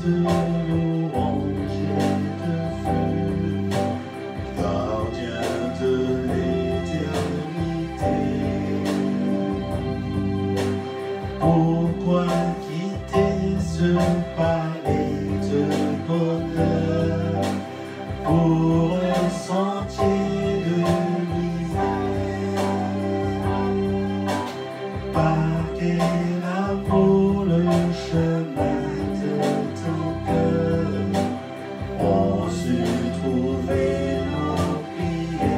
louange et de feu, gardien de l'éternité. Pourquoi quitter ce palais de bonheur pour un sentier de misère? Par quel amour le chemin de ton cœur ont su trouver nos prières.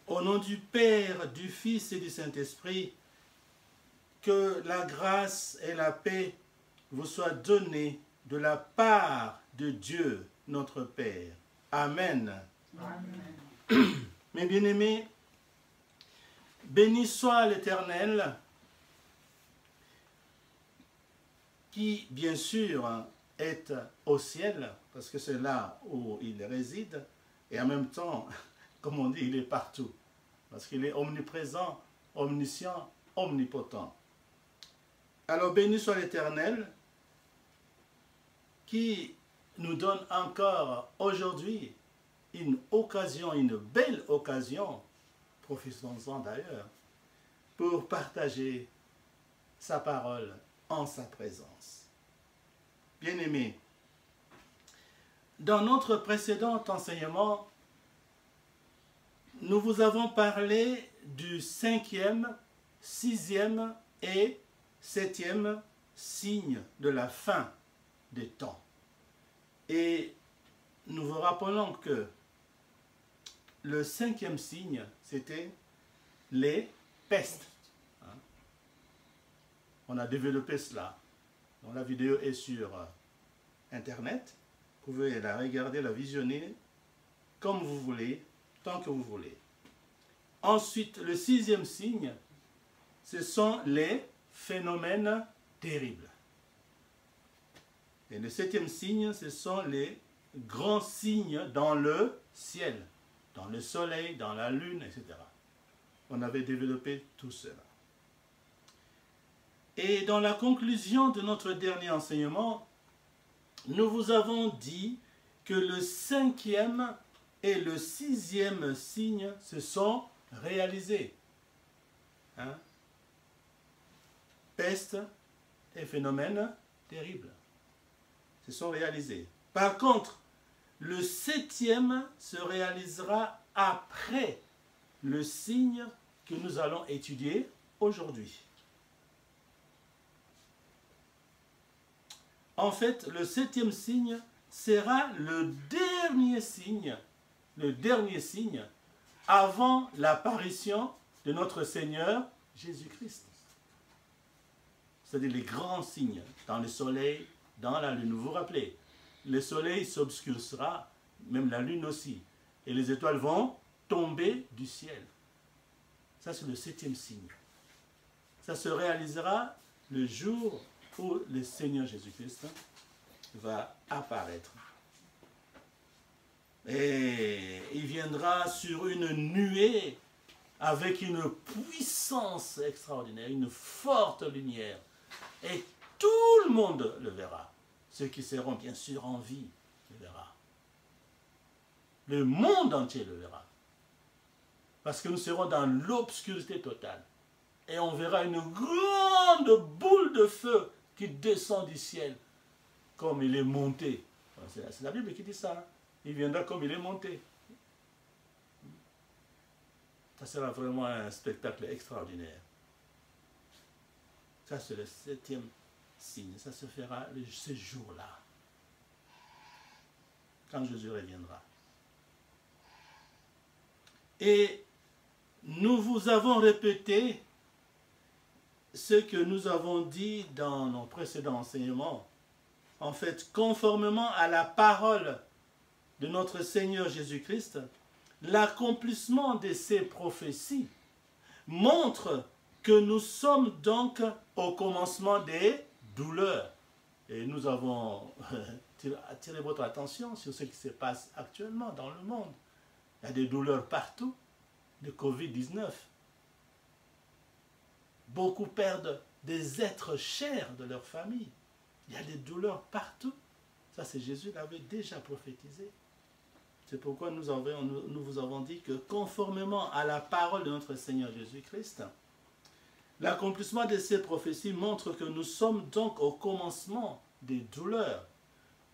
Au nom du Père, du Fils et du Saint-Esprit, que la grâce et la paix vous soient données de la part de Dieu, notre Père. Amen. Amen. Mes bien-aimés, béni soit l'Éternel, qui, bien sûr, est au ciel, parce que c'est là où il réside, et en même temps, comme on dit, il est partout, parce qu'il est omniprésent, omniscient, omnipotent. Alors béni soit l'Éternel, qui nous donne encore aujourd'hui une occasion, une belle occasion, profitons-en d'ailleurs, pour partager sa parole en sa présence. Bien-aimés, dans notre précédent enseignement, nous vous avons parlé du 5e, 6e et 7e signe de la fin des temps. Et nous vous rappelons que le 5e signe, c'était les pestes. On a développé cela. Donc, la vidéo est sur Internet. Vous pouvez la regarder, la visionner comme vous voulez, tant que vous voulez. Ensuite, le 6e signe, ce sont les phénomènes terribles. Et le 7e signe, ce sont les grands signes dans le ciel, dans le soleil, dans la lune, etc. On avait développé tout cela. Et dans la conclusion de notre dernier enseignement, nous vous avons dit que le 5e et le 6e signe se sont réalisés. Peste et phénomènes terribles se sont réalisés. Par contre, le 7e se réalisera après le signe que nous allons étudier aujourd'hui. En fait, le 7e signe sera le dernier signe avant l'apparition de notre Seigneur Jésus-Christ. C'est-à-dire les grands signes dans le soleil, dans la lune. Vous vous rappelez, le soleil s'obscurcira, même la lune aussi, et les étoiles vont tomber du ciel. Ça, c'est le 7e signe. Ça se réalisera le jour où le Seigneur Jésus-Christ va apparaître. Et il viendra sur une nuée avec une puissance extraordinaire, une forte lumière. Et tout le monde le verra. Ceux qui seront bien sûr en vie le verra. Le monde entier le verra. Parce que nous serons dans l'obscurité totale. Et on verra une grande boule de feu qui descend du ciel comme il est monté. C'est la Bible qui dit ça. Il viendra comme il est monté. Ça sera vraiment un spectacle extraordinaire. Ça, c'est le 7e signe. Ça se fera ce jour-là, quand Jésus reviendra. Et nous vous avons répété ce que nous avons dit dans nos précédents enseignements. En fait, conformément à la parole de notre Seigneur Jésus-Christ, l'accomplissement de ces prophéties montre que nous sommes donc au commencement des douleurs. Et nous avons attiré votre attention sur ce qui se passe actuellement dans le monde. Il y a des douleurs partout, de Covid-19. Beaucoup perdent des êtres chers de leur famille. Il y a des douleurs partout. Ça, c'est Jésus l'avait déjà prophétisé. C'est pourquoi nous vous avons dit que conformément à la parole de notre Seigneur Jésus-Christ, l'accomplissement de ces prophéties montre que nous sommes donc au commencement des douleurs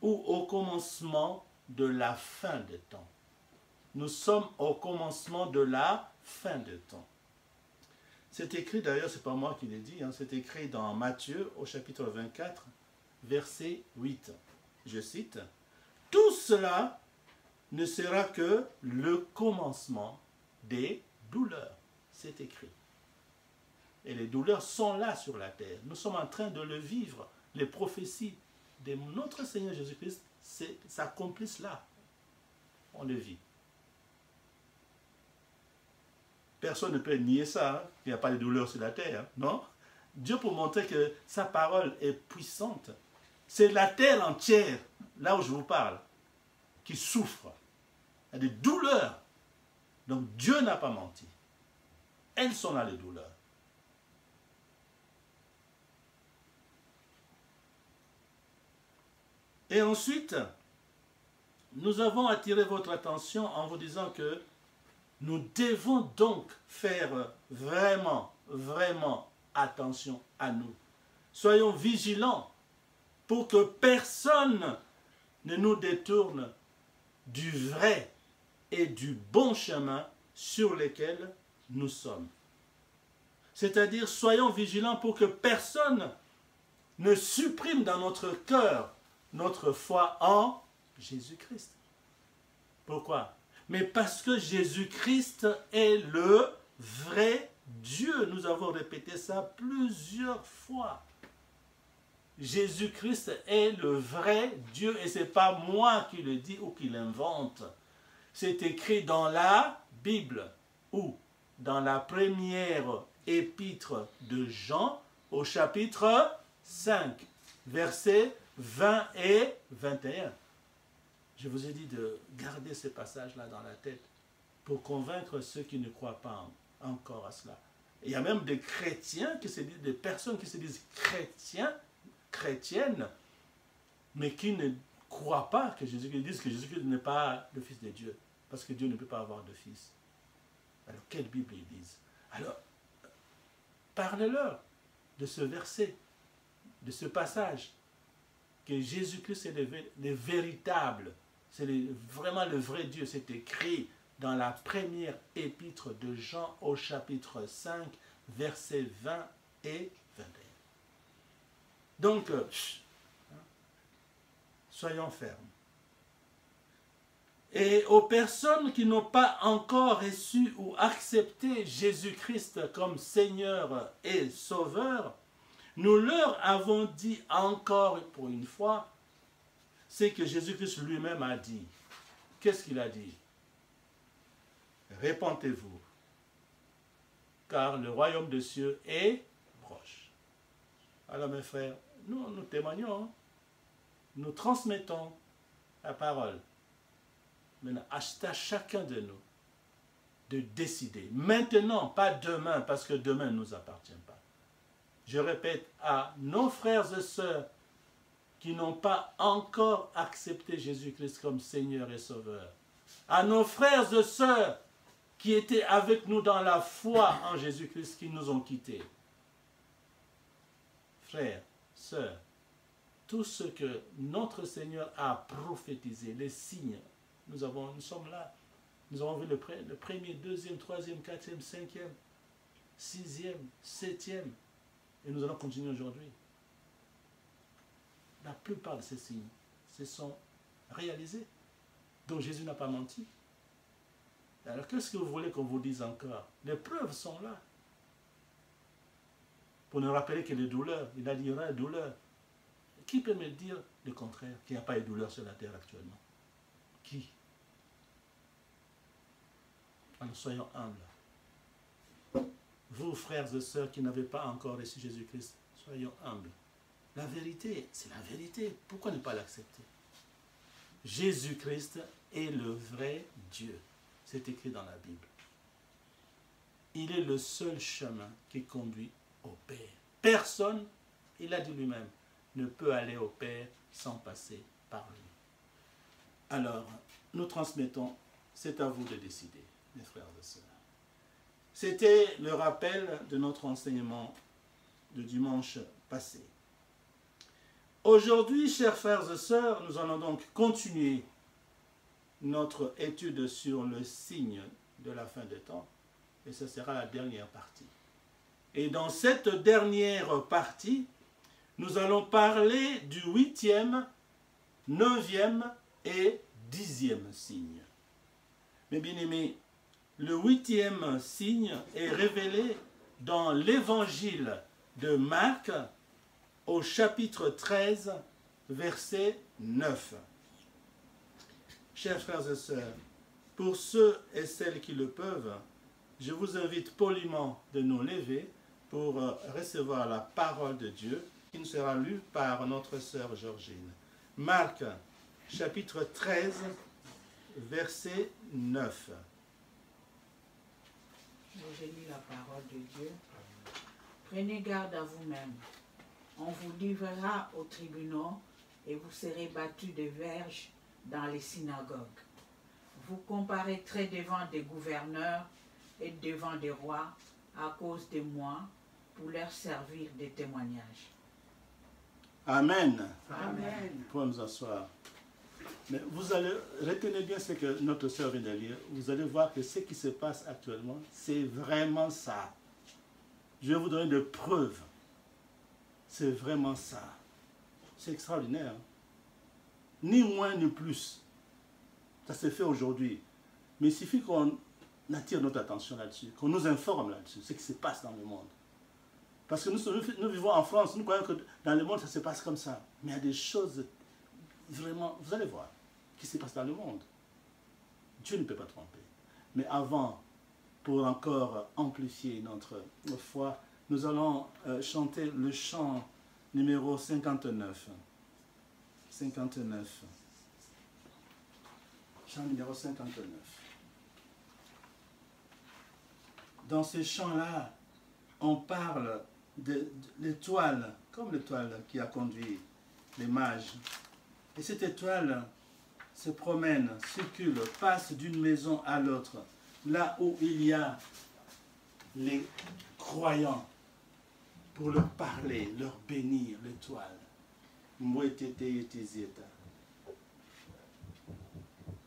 ou au commencement de la fin des temps. Nous sommes au commencement de la fin des temps. C'est écrit, d'ailleurs, ce n'est pas moi qui l'ai dit, c'est écrit dans Matthieu au chapitre 24, verset 8. Je cite, « Tout cela ne sera que le commencement des douleurs. » C'est écrit. Et les douleurs sont là sur la terre. Nous sommes en train de le vivre. Les prophéties de notre Seigneur Jésus-Christ s'accomplissent là. On le vit. Personne ne peut nier ça, qu'il n'y a pas de douleur sur la terre, non? Dieu, pour montrer que sa parole est puissante, c'est la terre entière, là où je vous parle, qui souffre. Il y a des douleurs. Donc Dieu n'a pas menti. Elles sont là, les douleurs. Et ensuite, nous avons attiré votre attention en vous disant que nous devons donc faire vraiment, vraiment attention à nous. Soyons vigilants pour que personne ne nous détourne du vrai et du bon chemin sur lesquels nous sommes. C'est-à-dire, soyons vigilants pour que personne ne supprime dans notre cœur notre foi en Jésus-Christ. Pourquoi? Mais parce que Jésus-Christ est le vrai Dieu. Nous avons répété ça plusieurs fois. Jésus-Christ est le vrai Dieu et ce n'est pas moi qui le dis ou qui l'invente. C'est écrit dans la Bible ou dans la première épître de Jean au chapitre 5, versets 20 et 21. Je vous ai dit de garder ces passages-là dans la tête pour convaincre ceux qui ne croient pas encore à cela. Il y a même des chrétiens, des personnes qui se disent chrétiennes, mais qui ne croient pas que Jésus-Christ, disent que Jésus-Christ n'est pas le Fils de Dieu, parce que Dieu ne peut pas avoir de fils. Alors, quelle Bible ils lisent? Alors, parlez-leur de ce verset, de ce passage, que Jésus-Christ est le véritable, c'est vraiment le vrai Dieu. C'est écrit dans la première épître de Jean au chapitre 5, versets 20 et 21. Donc, soyons fermes. Et aux personnes qui n'ont pas encore reçu ou accepté Jésus-Christ comme Seigneur et Sauveur, nous leur avons dit encore pour une fois ce que Jésus-Christ lui-même a dit. Qu'est-ce qu'il a dit? Répentez-vous, car le royaume des cieux est proche. Alors mes frères, nous témoignons, nous transmettons la parole. Maintenant, à chacun de nous de décider. Maintenant, pas demain, parce que demain ne nous appartient pas. Je répète, à nos frères et sœurs qui n'ont pas encore accepté Jésus-Christ comme Seigneur et Sauveur, à nos frères et sœurs qui étaient avec nous dans la foi en Jésus-Christ, qui nous ont quittés. Frères, sœurs, tout ce que notre Seigneur a prophétisé, les signes, nous sommes là. Nous avons vu le premier, deuxième, troisième, quatrième, cinquième, sixième, septième. Et nous allons continuer aujourd'hui. La plupart de ces signes se sont réalisés. Donc Jésus n'a pas menti. Alors qu'est-ce que vous voulez qu'on vous dise encore? Les preuves sont là. Pour nous rappeler que les douleurs, il a dit il y aura des douleurs. Qui peut me dire le contraire, qu'il n'y a pas de douleur sur la terre actuellement? Qui? Alors soyons humbles. Vous, frères et sœurs qui n'avez pas encore reçu Jésus-Christ, soyons humbles. La vérité, c'est la vérité. Pourquoi ne pas l'accepter? Jésus-Christ est le vrai Dieu. C'est écrit dans la Bible. Il est le seul chemin qui conduit au Père. Personne, il a dit lui-même, ne peut aller au Père sans passer par lui. Alors, nous transmettons, c'est à vous de décider, mes frères et sœurs. C'était le rappel de notre enseignement de dimanche passé. Aujourd'hui, chers frères et sœurs, nous allons donc continuer notre étude sur le signe de la fin des temps, et ce sera la dernière partie. Et dans cette dernière partie, nous allons parler du 8e, 9e et 10e signe. Mes bien-aimés, le 8e signe est révélé dans l'évangile de Marc au chapitre 13, verset 9. Chers frères et sœurs, pour ceux et celles qui le peuvent, je vous invite poliment de nous lever pour recevoir la parole de Dieu qui nous sera lue par notre sœur Georgine. Marc, chapitre 13, verset 9. J'ai lu la parole de Dieu. Prenez garde à vous-même. On vous livrera aux tribunaux et vous serez battus de verges dans les synagogues. Vous comparaîtrez devant des gouverneurs et devant des rois à cause de moi pour leur servir de témoignage. Amen. Amen. Pour nous asseoir. Mais vous allez, retenez bien ce que notre sœur vient de lire. Vous allez voir que ce qui se passe actuellement, c'est vraiment ça. Je vais vous donner des preuves. C'est vraiment ça. C'est extraordinaire. Hein? Ni moins ni plus. Ça se fait aujourd'hui. Mais il suffit qu'on attire notre attention là-dessus, qu'on nous informe là-dessus, ce qui se passe dans le monde. Parce que nous vivons en France, nous croyons que dans le monde, ça se passe comme ça. Mais il y a des choses, vraiment, vous allez voir, qui se passent dans le monde. Dieu ne peut pas tromper. Mais avant, pour encore amplifier notre foi, nous allons chanter le chant numéro 59. 59. Chant numéro 59. Dans ce chant-là, on parle de l'étoile, comme l'étoile qui a conduit les mages. Et cette étoile se promène, circule, passe d'une maison à l'autre, là où il y a les croyants, pour leur parler, leur bénir, l'étoile.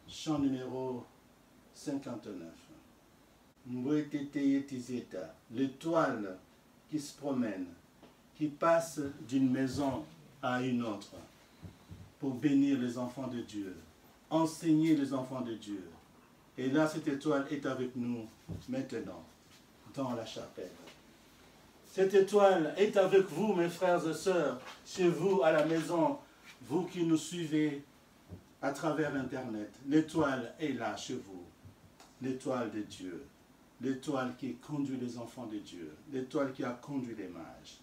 Chant numéro 59. L'étoile qui se promène, qui passe d'une maison à une autre pour bénir les enfants de Dieu, enseigner les enfants de Dieu. Et là, cette étoile est avec nous maintenant, dans la chapelle. Cette étoile est avec vous, mes frères et sœurs, chez vous, à la maison, vous qui nous suivez à travers Internet. L'étoile est là chez vous, l'étoile de Dieu. L'étoile qui conduit les enfants de Dieu. L'étoile qui a conduit les mages.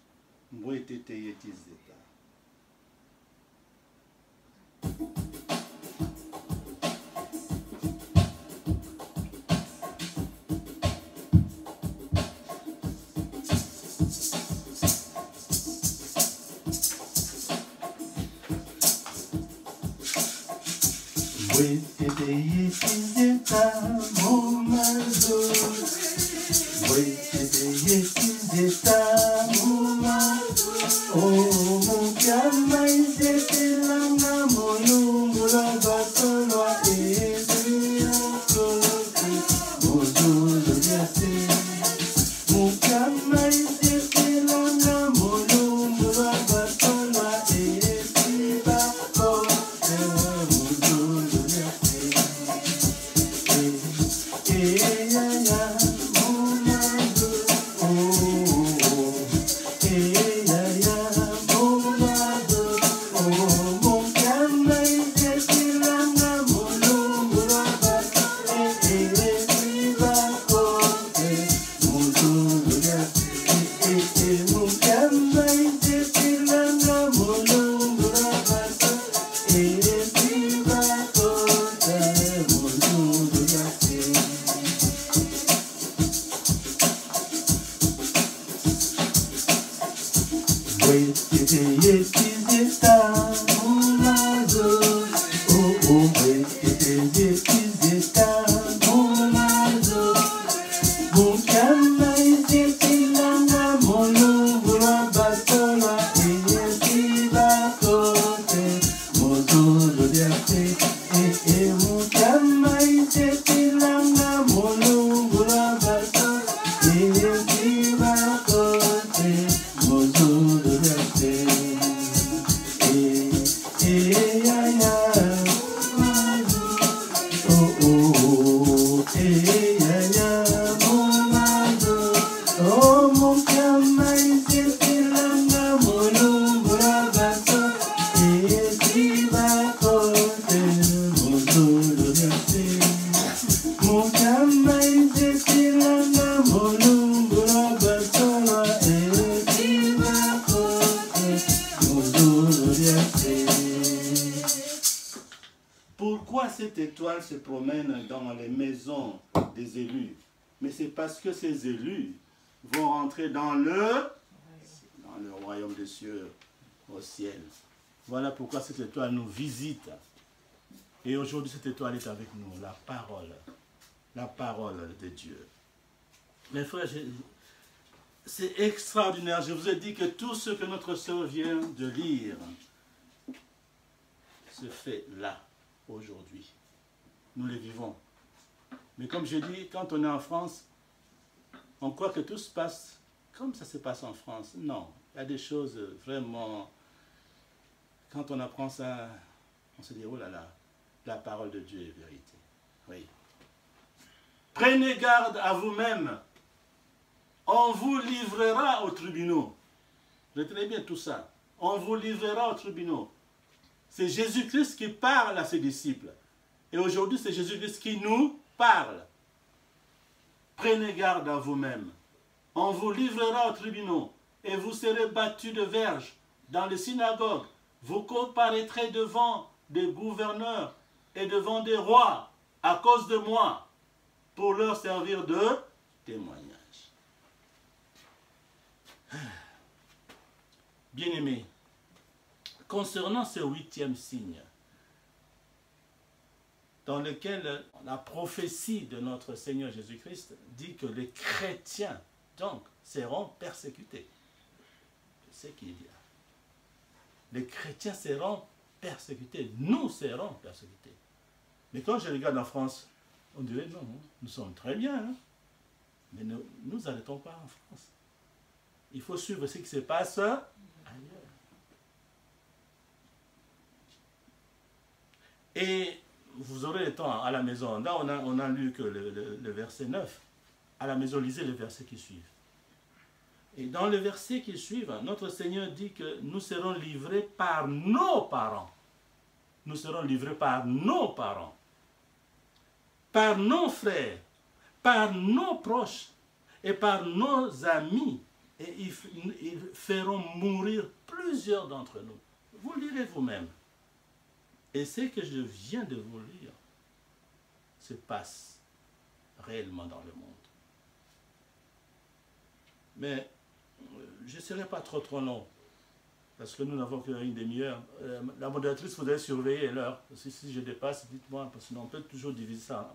Pourquoi cette étoile se promène dans les maisons des élus? Mais c'est parce que ces élus vont rentrer dans le royaume des cieux, au ciel. Voilà pourquoi cette étoile nous visite. Et aujourd'hui, cette étoile est avec nous, la parole de Dieu. Mes frères, c'est extraordinaire. Je vous ai dit que tout ce que notre sœur vient de lire se fait là, aujourd'hui. Nous le vivons. Mais comme je dis, quand on est en France, on croit que tout se passe comme ça se passe en France. Non, il y a des choses vraiment... Quand on apprend ça, on se dit, oh là là, la parole de Dieu est vérité. Oui. Prenez garde à vous-même. On vous livrera aux tribunaux. Retenez bien tout ça. On vous livrera aux tribunaux. C'est Jésus-Christ qui parle à ses disciples. Et aujourd'hui, c'est Jésus-Christ qui nous parle. Prenez garde à vous-même. On vous livrera aux tribunaux et vous serez battus de verges dans les synagogues. Vous comparaîtrez devant des gouverneurs et devant des rois à cause de moi pour leur servir de témoignage. Bien-aimés, concernant ce 8e signe, dans lequel la prophétie de notre Seigneur Jésus-Christ dit que les chrétiens, donc, seront persécutés. C'est ce qu'il y a. Les chrétiens seront persécutés. Nous serons persécutés. Mais quand je regarde en France, on dirait non, nous sommes très bien. Hein? Mais nous n'arrêtons pas en France. Il faut suivre ce qui se passe ailleurs. Et vous aurez le temps à la maison. Là, on a lu que le verset 9. À la maison, lisez les versets qui suivent. Et dans les versets qui suivent, notre Seigneur dit que nous serons livrés par nos parents. Nous serons livrés par nos parents, par nos frères, par nos proches et par nos amis. Et ils feront mourir plusieurs d'entre nous. Vous lirez vous-même. Et ce que je viens de vous lire se passe réellement dans le monde. Mais je ne serai pas trop long, parce que nous n'avons qu'une demi-heure. La modératrice voudrait surveiller l'heure. Si je dépasse, dites-moi, parce qu'on peut toujours diviser ça,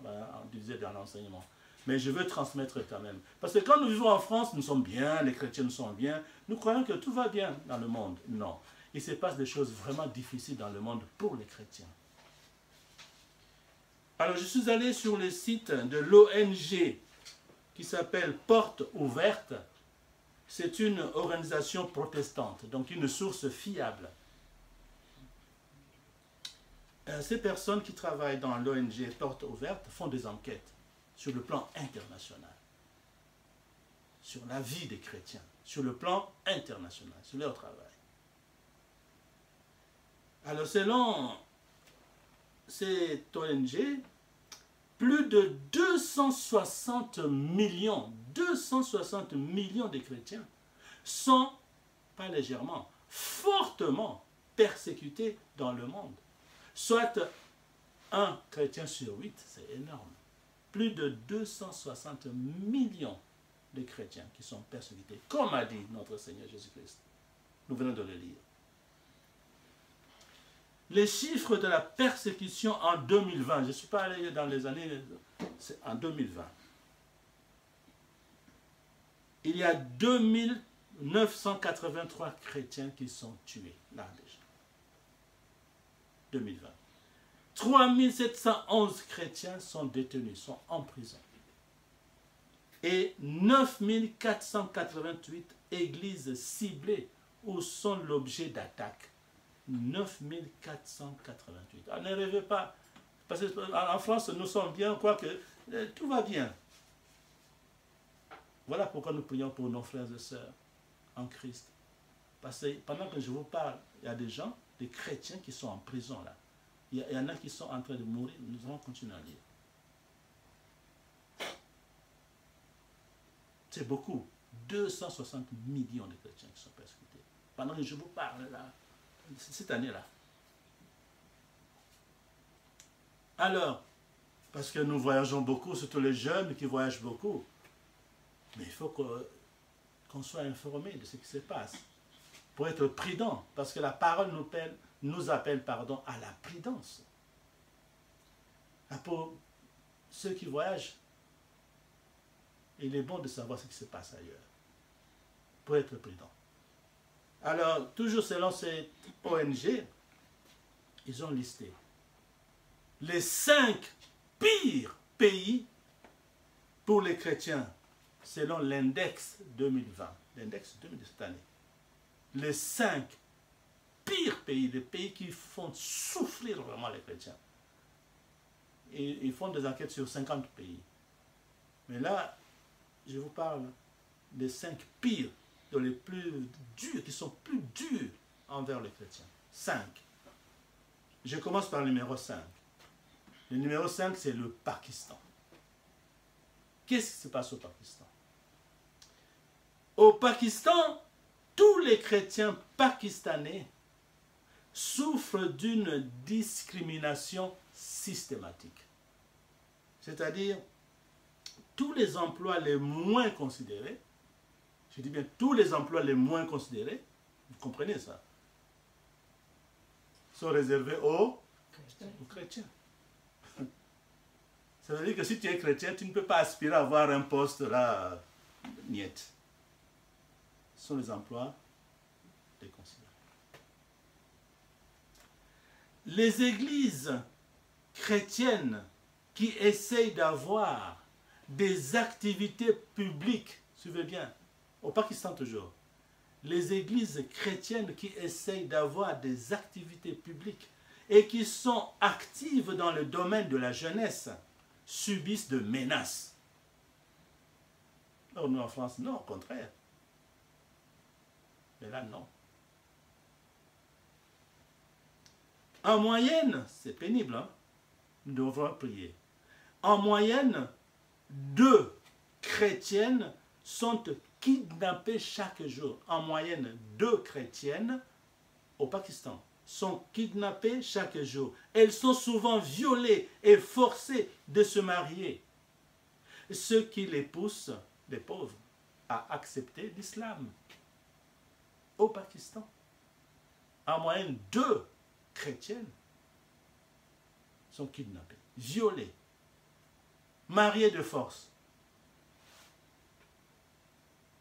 diviser dans l'enseignement. Mais je veux transmettre quand même. Parce que quand nous vivons en France, nous sommes bien, les chrétiens nous sont bien. Nous croyons que tout va bien dans le monde. Non. Il se passe des choses vraiment difficiles dans le monde pour les chrétiens. Alors, je suis allé sur le site de l'ONG qui s'appelle Porte Ouverte. C'est une organisation protestante, donc une source fiable. Ces personnes qui travaillent dans l'ONG Porte Ouverte font des enquêtes sur le plan international, sur la vie des chrétiens, sur le plan international, sur leur travail. Alors, selon cette ONG, plus de 260 millions de chrétiens sont, pas légèrement, fortement persécutés dans le monde. Soit un chrétien sur 8, c'est énorme. Plus de 260 millions de chrétiens qui sont persécutés, comme a dit notre Seigneur Jésus-Christ. Nous venons de le lire. Les chiffres de la persécution en 2020, je ne suis pas allé dans les années, c'est en 2020. Il y a 2983 chrétiens qui sont tués, là déjà. 2020. 3711 chrétiens sont détenus, sont en prison. Et 9488 églises ciblées ou sont l'objet d'attaques. 9488. Alors, ne rêvez pas. Parce qu'en France, nous sommes bien, quoique tout va bien. Voilà pourquoi nous prions pour nos frères et sœurs en Christ. Parce que pendant que je vous parle, il y a des gens, des chrétiens qui sont en prison là. Il y en a qui sont en train de mourir. Nous allons continuer à lire. C'est beaucoup. 260 millions de chrétiens qui sont persécutés. Pendant que je vous parle là, cette année-là. Alors, parce que nous voyageons beaucoup, surtout les jeunes qui voyagent beaucoup, mais il faut qu'on soit informé de ce qui se passe, pour être prudent, parce que la parole nous appelle à la prudence. Pour ceux qui voyagent, il est bon de savoir ce qui se passe ailleurs, pour être prudent. Alors, toujours selon cette ONG, ils ont listé les 5 pires pays pour les chrétiens, selon l'index 2020, l'index 2020 de cette année. Les 5 pires pays, les pays qui font souffrir vraiment les chrétiens. Et ils font des enquêtes sur 50 pays. Mais là, je vous parle des 5 pires, les plus durs, qui sont plus durs envers les chrétiens. 5. Je commence par le numéro 5. Le numéro 5, c'est le Pakistan. Qu'est-ce qui se passe au Pakistan? Au Pakistan, tous les chrétiens pakistanais souffrent d'une discrimination systématique. C'est-à-dire, tous les emplois les moins considérés, je dis bien tous les emplois les moins considérés, vous comprenez ça, sont réservés aux chrétiens. Ça veut dire que si tu es chrétien, tu ne peux pas aspirer à avoir un poste là, niet. Ce sont les emplois déconsidérés. Les églises chrétiennes qui essayent d'avoir des activités publiques, suivez bien, au Pakistan toujours, les églises chrétiennes qui essayent d'avoir des activités publiques et qui sont actives dans le domaine de la jeunesse subissent de menaces. Alors nous en France, non, au contraire. Mais là, non. En moyenne, c'est pénible, hein? Nous devons prier. En moyenne, 2 chrétiennes sont kidnappées chaque jour. En moyenne, 2 chrétiennes au Pakistan sont kidnappées chaque jour. Elles sont souvent violées et forcées de se marier. Ce qui les pousse, les pauvres, à accepter l'islam. Au Pakistan, en moyenne, 2 chrétiennes sont kidnappées, violées, mariées de force,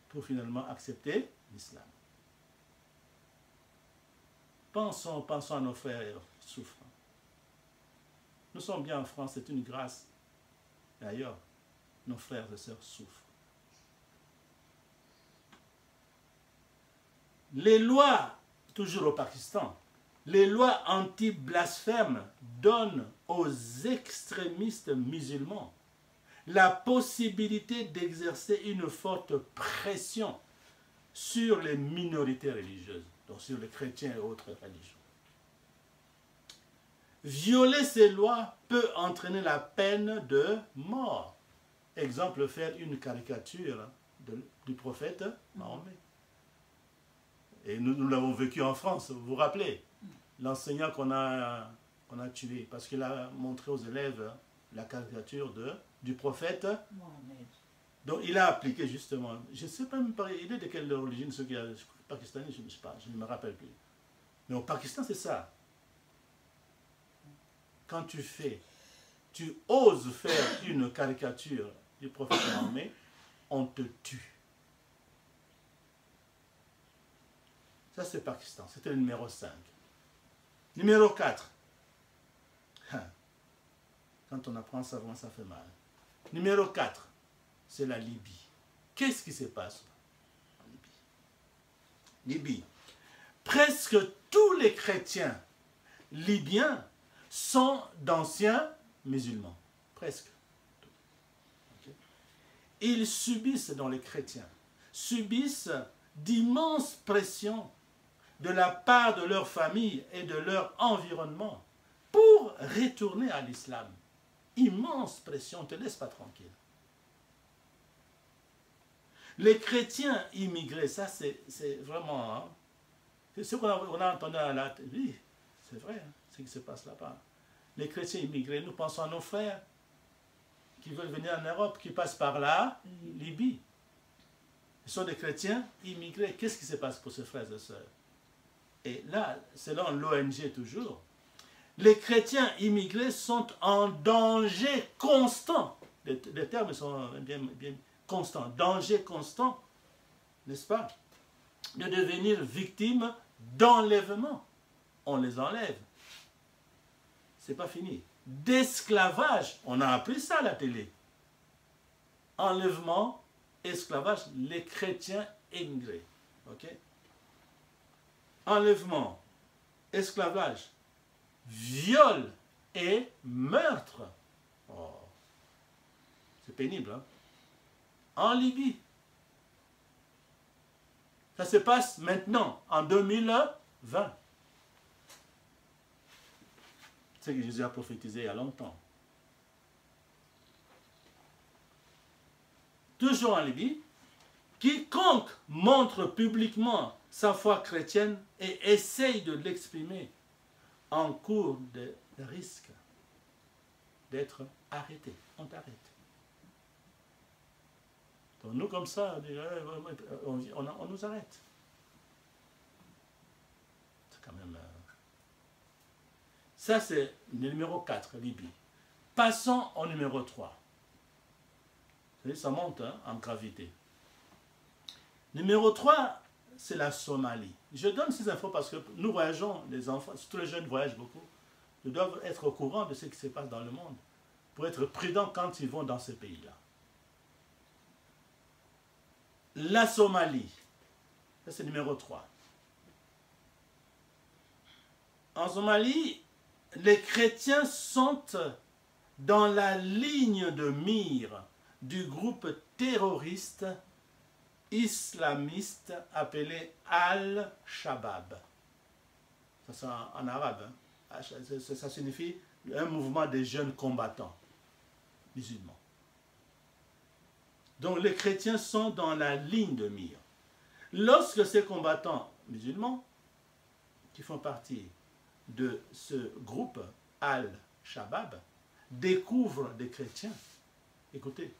pour finalement accepter l'islam. Pensons à nos frères souffrants. Nous sommes bien en France, c'est une grâce. D'ailleurs, nos frères et sœurs souffrent. Les lois, toujours au Pakistan, les lois anti-blasphème donnent aux extrémistes musulmans la possibilité d'exercer une forte pression sur les minorités religieuses, donc sur les chrétiens et autres religions. Violer ces lois peut entraîner la peine de mort. Exemple, faire une caricature du prophète Mahomet. Et nous l'avons vécu en France, vous vous rappelez, l'enseignant qu'on a tué, parce qu'il a montré aux élèves la caricature du prophète Mohamed. Donc il a appliqué justement, je ne sais pas même pas, il est de quelle origine, ceux qui sont pakistanais, je ne sais pas, je ne me rappelle plus. Mais au Pakistan, c'est ça. Quand tu oses faire une caricature du prophète Mohamed, on te tue. Ça, c'est le Pakistan. C'était le numéro 5. Numéro 4. Quand on apprend ça, vraiment, ça fait mal. Numéro 4, c'est la Libye. Qu'est-ce qui se passe en Libye? Libye. Presque tous les chrétiens libyens sont d'anciens musulmans. Presque. Okay. Ils subissent, dans les chrétiens, subissent d'immenses pressions de la part de leur famille et de leur environnement pour retourner à l'islam. Immense pression, on ne te laisse pas tranquille. Les chrétiens immigrés, ça c'est vraiment... Hein, c'est ce qu'on a entendu à la télé. Oui, c'est vrai, hein, ce qui se passe là-bas. Les chrétiens immigrés, nous pensons à nos frères qui veulent venir en Europe, qui passent par la Libye. Ils sont des chrétiens immigrés. Qu'est-ce qui se passe pour ces frères et sœurs? Et là, selon l'ONG toujours, Les chrétiens immigrés sont en danger constant. Les termes sont bien constants. Danger constant, n'est-ce pas? De devenir victimes d'enlèvement. On les enlève. C'est pas fini. D'esclavage, on a appris ça à la télé. Enlèvement, esclavage, les chrétiens immigrés. Ok? Enlèvement, esclavage, viol et meurtre. Oh, c'est pénible, hein? En Libye. Ça se passe maintenant, en 2020. C'est ce que Jésus a prophétisé il y a longtemps. Toujours en Libye, quiconque montre publiquement sa foi chrétienne et essaye de l'exprimer encourt de risque d'être arrêté. On t'arrête. Donc nous, comme ça, on nous arrête. C'est quand même... Ça, c'est le numéro 4, Libye. Passons au numéro 3. Vous voyez, ça monte hein, en gravité. Numéro 3, c'est la Somalie. Je donne ces infos parce que nous voyageons, les enfants, tous les jeunes voyagent beaucoup. Ils doivent être au courant de ce qui se passe dans le monde pour être prudents quand ils vont dans ces pays-là. La Somalie, ça c'est numéro 3. En Somalie, les chrétiens sont dans la ligne de mire du groupe terroriste islamiste appelé Al-Shabaab. Ça c'est en arabe. Hein. Ça signifie un mouvement des jeunes combattants musulmans. Donc les chrétiens sont dans la ligne de mire. Lorsque ces combattants musulmans, qui font partie de ce groupe Al-Shabaab, découvrent des chrétiens, écoutez,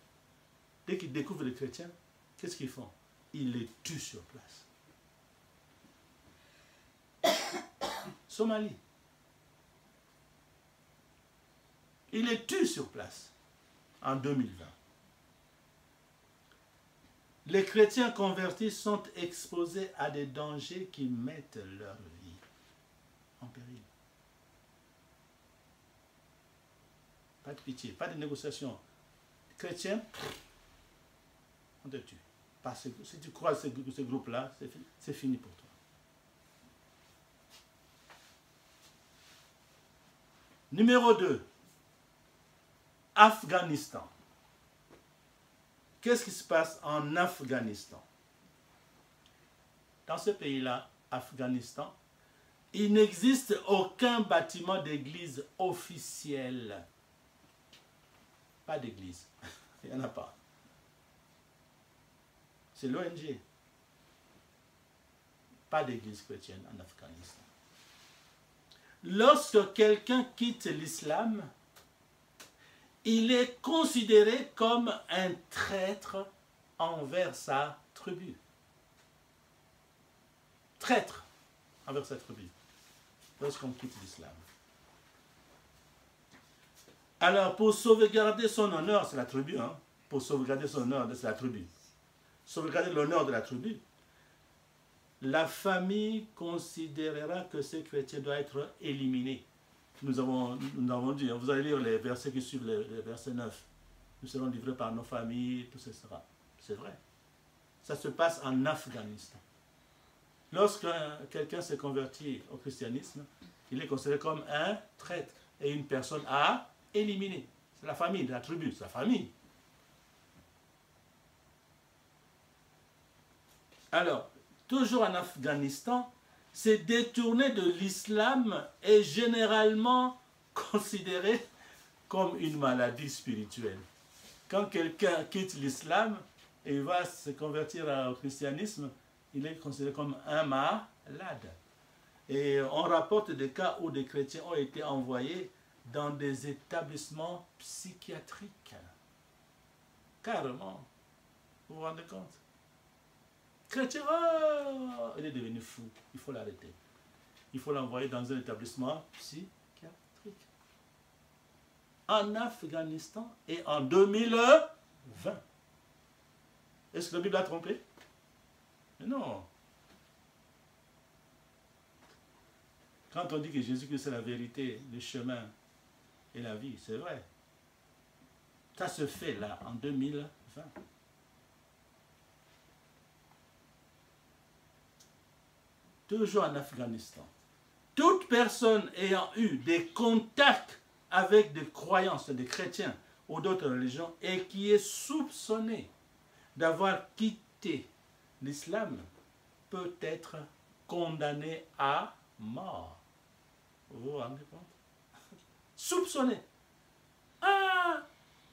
dès qu'ils découvrent les chrétiens, qu'est-ce qu'ils font? Ils les tuent sur place. Somalie. Ils les tuent sur place en 2020. Les chrétiens convertis sont exposés à des dangers qui mettent leur vie en péril. Pas de pitié, pas de négociation. Chrétien, on te tue. Parce que si tu crois ce groupe-là, c'est fini pour toi. Numéro 2, Afghanistan. Qu'est-ce qui se passe en Afghanistan? Dans ce pays-là, Afghanistan, il n'existe aucun bâtiment d'église officiel. Pas d'église. Il n'y en a pas. C'est l'ONG. Pas d'église chrétienne en Afghanistan. Lorsque quelqu'un quitte l'islam, il est considéré comme un traître envers sa tribu. Traître envers sa tribu. Lorsqu'on quitte l'islam. Alors, pour sauvegarder son honneur, c'est la tribu, hein? Pour sauvegarder son honneur, c'est la tribu. Sauvegarder l'honneur de la tribu. La famille considérera que ce chrétien doit être éliminé. Nous avons dit, vous allez lire les versets qui suivent, les versets 9. Nous serons livrés par nos familles, tout ça sera. C'est vrai. Ça se passe en Afghanistan. Lorsque quelqu'un s'est converti au christianisme, il est considéré comme un traître et une personne à éliminer. C'est la famille, la tribu, c'est la famille. Alors, toujours en Afghanistan, c'est détourner de l'islam est généralement considéré comme une maladie spirituelle. Quand quelqu'un quitte l'islam et va se convertir au christianisme, il est considéré comme un malade. Et on rapporte des cas où des chrétiens ont été envoyés dans des établissements psychiatriques. Carrément. Vous vous rendez compte? Chrétien, oh, il est devenu fou. Il faut l'arrêter. Il faut l'envoyer dans un établissement psychiatrique. en Afghanistan et en 2020. Est-ce que la Bible a trompé? Mais non. Quand on dit que Jésus-Christ est la vérité, le chemin et la vie, c'est vrai. Ça se fait là, en 2020. Toujours en Afghanistan. Toute personne ayant eu des contacts avec des croyances, des chrétiens ou d'autres religions et qui est soupçonnée d'avoir quitté l'islam peut être condamnée à mort. Vous vous rendez compte? Soupçonné. Ah,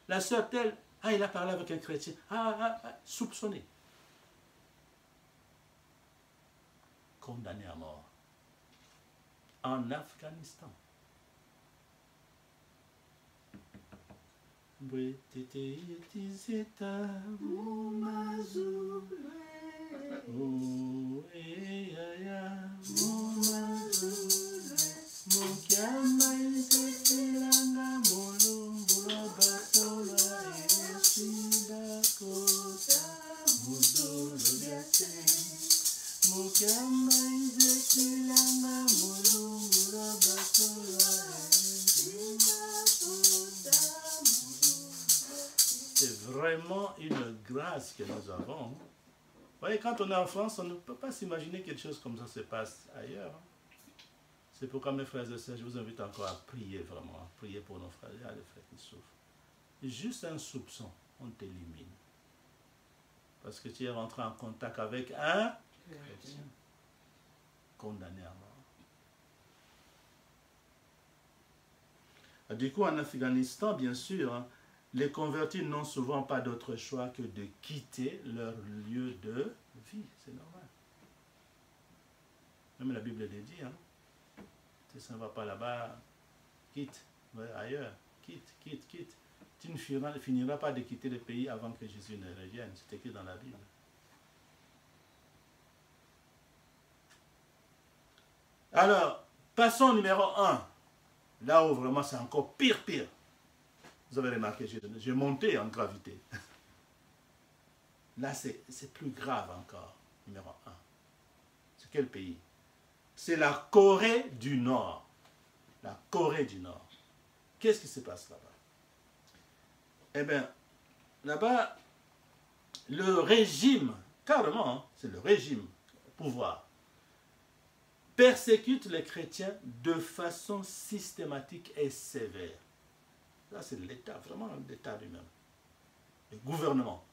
la sœur telle, ah, il a parlé avec un chrétien. Soupçonné. Condamné à mort. En Afghanistan. C'est vraiment une grâce que nous avons. Vous voyez, quand on est en France, on ne peut pas s'imaginer quelque chose comme ça se passe ailleurs. C'est pourquoi, mes frères et sœurs, je vous invite encore à prier vraiment, à prier pour nos frères et les frères qui souffrent. Juste un soupçon, on t'élimine. Parce que tu es rentré en contact avec un chrétien condamné à mort. Du coup, en Afghanistan, bien sûr, les convertis n'ont souvent pas d'autre choix que de quitter leur lieu de vie. C'est normal. Même la Bible le dit. Si ça ne va pas là-bas, quitte. Ouais, ailleurs. Quitte. Tu ne finiras pas de quitter le pays avant que Jésus ne revienne. C'est écrit dans la Bible. Alors, passons au numéro 1. Là où vraiment c'est encore pire. Vous avez remarqué, j'ai monté en gravité. Là, c'est plus grave encore, numéro 1. C'est quel pays? C'est la Corée du Nord. La Corée du Nord. Qu'est-ce qui se passe là-bas? Eh bien, là-bas, le régime, carrément, c'est le régime, le pouvoir, persécute les chrétiens de façon systématique et sévère. Là, c'est l'État, vraiment l'État lui-même. Le gouvernement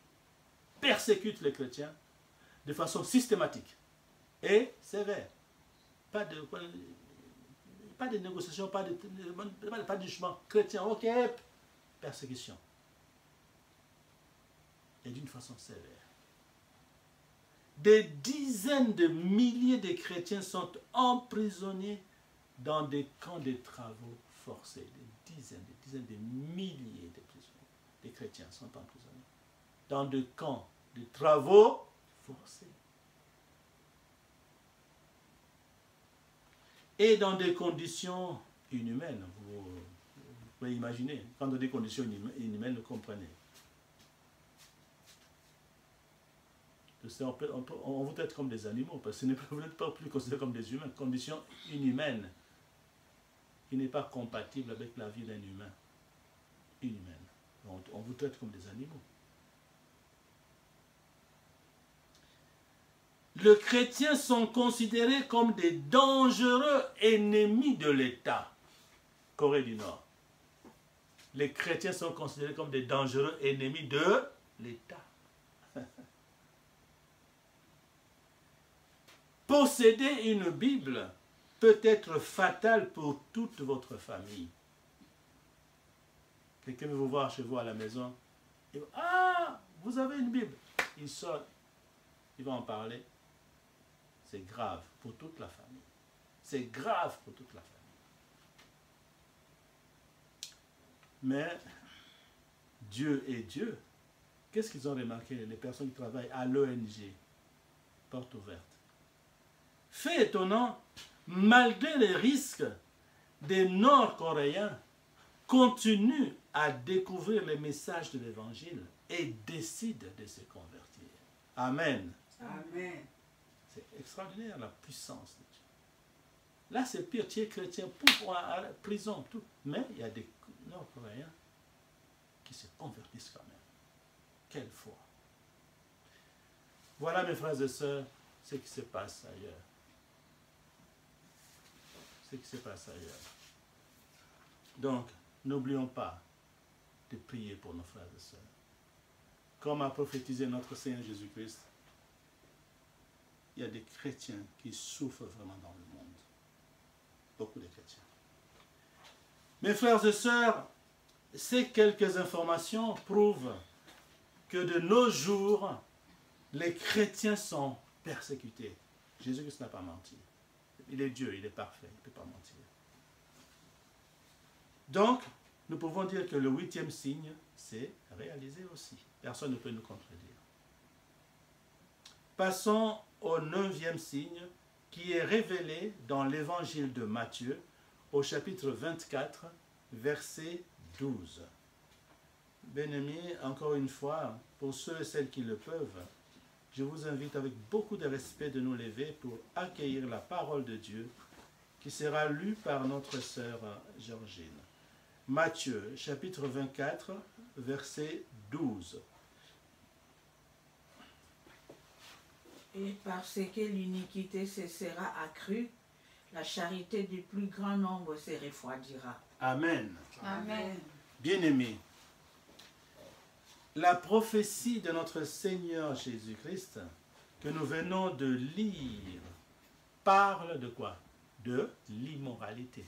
persécute les chrétiens de façon systématique et sévère. Pas de négociation, pas de jugement. Chrétien, ok, persécution. Et d'une façon sévère. Des dizaines de milliers de chrétiens sont emprisonnés dans des camps de travaux forcés. Des dizaines de milliers de prisonniers, des chrétiens sont emprisonnés dans des camps de travaux forcés. Et dans des conditions inhumaines. Vous pouvez imaginer, quand dans des conditions inhumaines, vous comprenez. On vous traite comme des animaux, parce que vous n'êtes pas plus considérés comme des humains. Condition inhumaine, qui n'est pas compatible avec la vie d'un humain. Inhumaine. On vous traite comme des animaux. Les chrétiens sont considérés comme des dangereux ennemis de l'État. Corée du Nord. Les chrétiens sont considérés comme des dangereux ennemis de l'État. Posséder une Bible peut être fatal pour toute votre famille. Quelqu'un veut vous voir chez vous à la maison. Il va, ah, vous avez une Bible. Il sort, il va en parler. C'est grave pour toute la famille. C'est grave pour toute la famille. Mais Dieu est Dieu. Qu'est-ce qu'ils ont remarqué, les personnes qui travaillent à l'ONG, porte ouverte? Fait étonnant, malgré les risques des Nord-Coréens continue à découvrir les messages de l'Évangile et décide de se convertir. Amen. Amen. C'est extraordinaire la puissance de Dieu. Là, c'est pire, tu es chrétien, pour à la prison, tout. Mais il y a des Nord-Coréens qui se convertissent quand même. Quelle foi. Voilà, mes frères et sœurs, ce qui se passe ailleurs. Ce qui se passe ailleurs. Donc, n'oublions pas de prier pour nos frères et sœurs. Comme a prophétisé notre Seigneur Jésus-Christ, il y a des chrétiens qui souffrent vraiment dans le monde. Beaucoup de chrétiens. Mes frères et sœurs, ces quelques informations prouvent que de nos jours, les chrétiens sont persécutés. Jésus-Christ n'a pas menti. Il est Dieu, il est parfait, il ne peut pas mentir. Donc, nous pouvons dire que le 8e signe s'est réalisé aussi. Personne ne peut nous contredire. Passons au 9e signe qui est révélé dans l'évangile de Matthieu au chapitre 24, verset 12. Bien-aimés, encore une fois, pour ceux et celles qui le peuvent, je vous invite avec beaucoup de respect de nous lever pour accueillir la parole de Dieu qui sera lue par notre sœur Georgine. Matthieu, chapitre 24, verset 12. Et parce que l'iniquité se sera accrue, la charité du plus grand nombre se refroidira. Amen. Amen. Bien-aimés, la prophétie de notre Seigneur Jésus-Christ que nous venons de lire parle de quoi? De l'immoralité.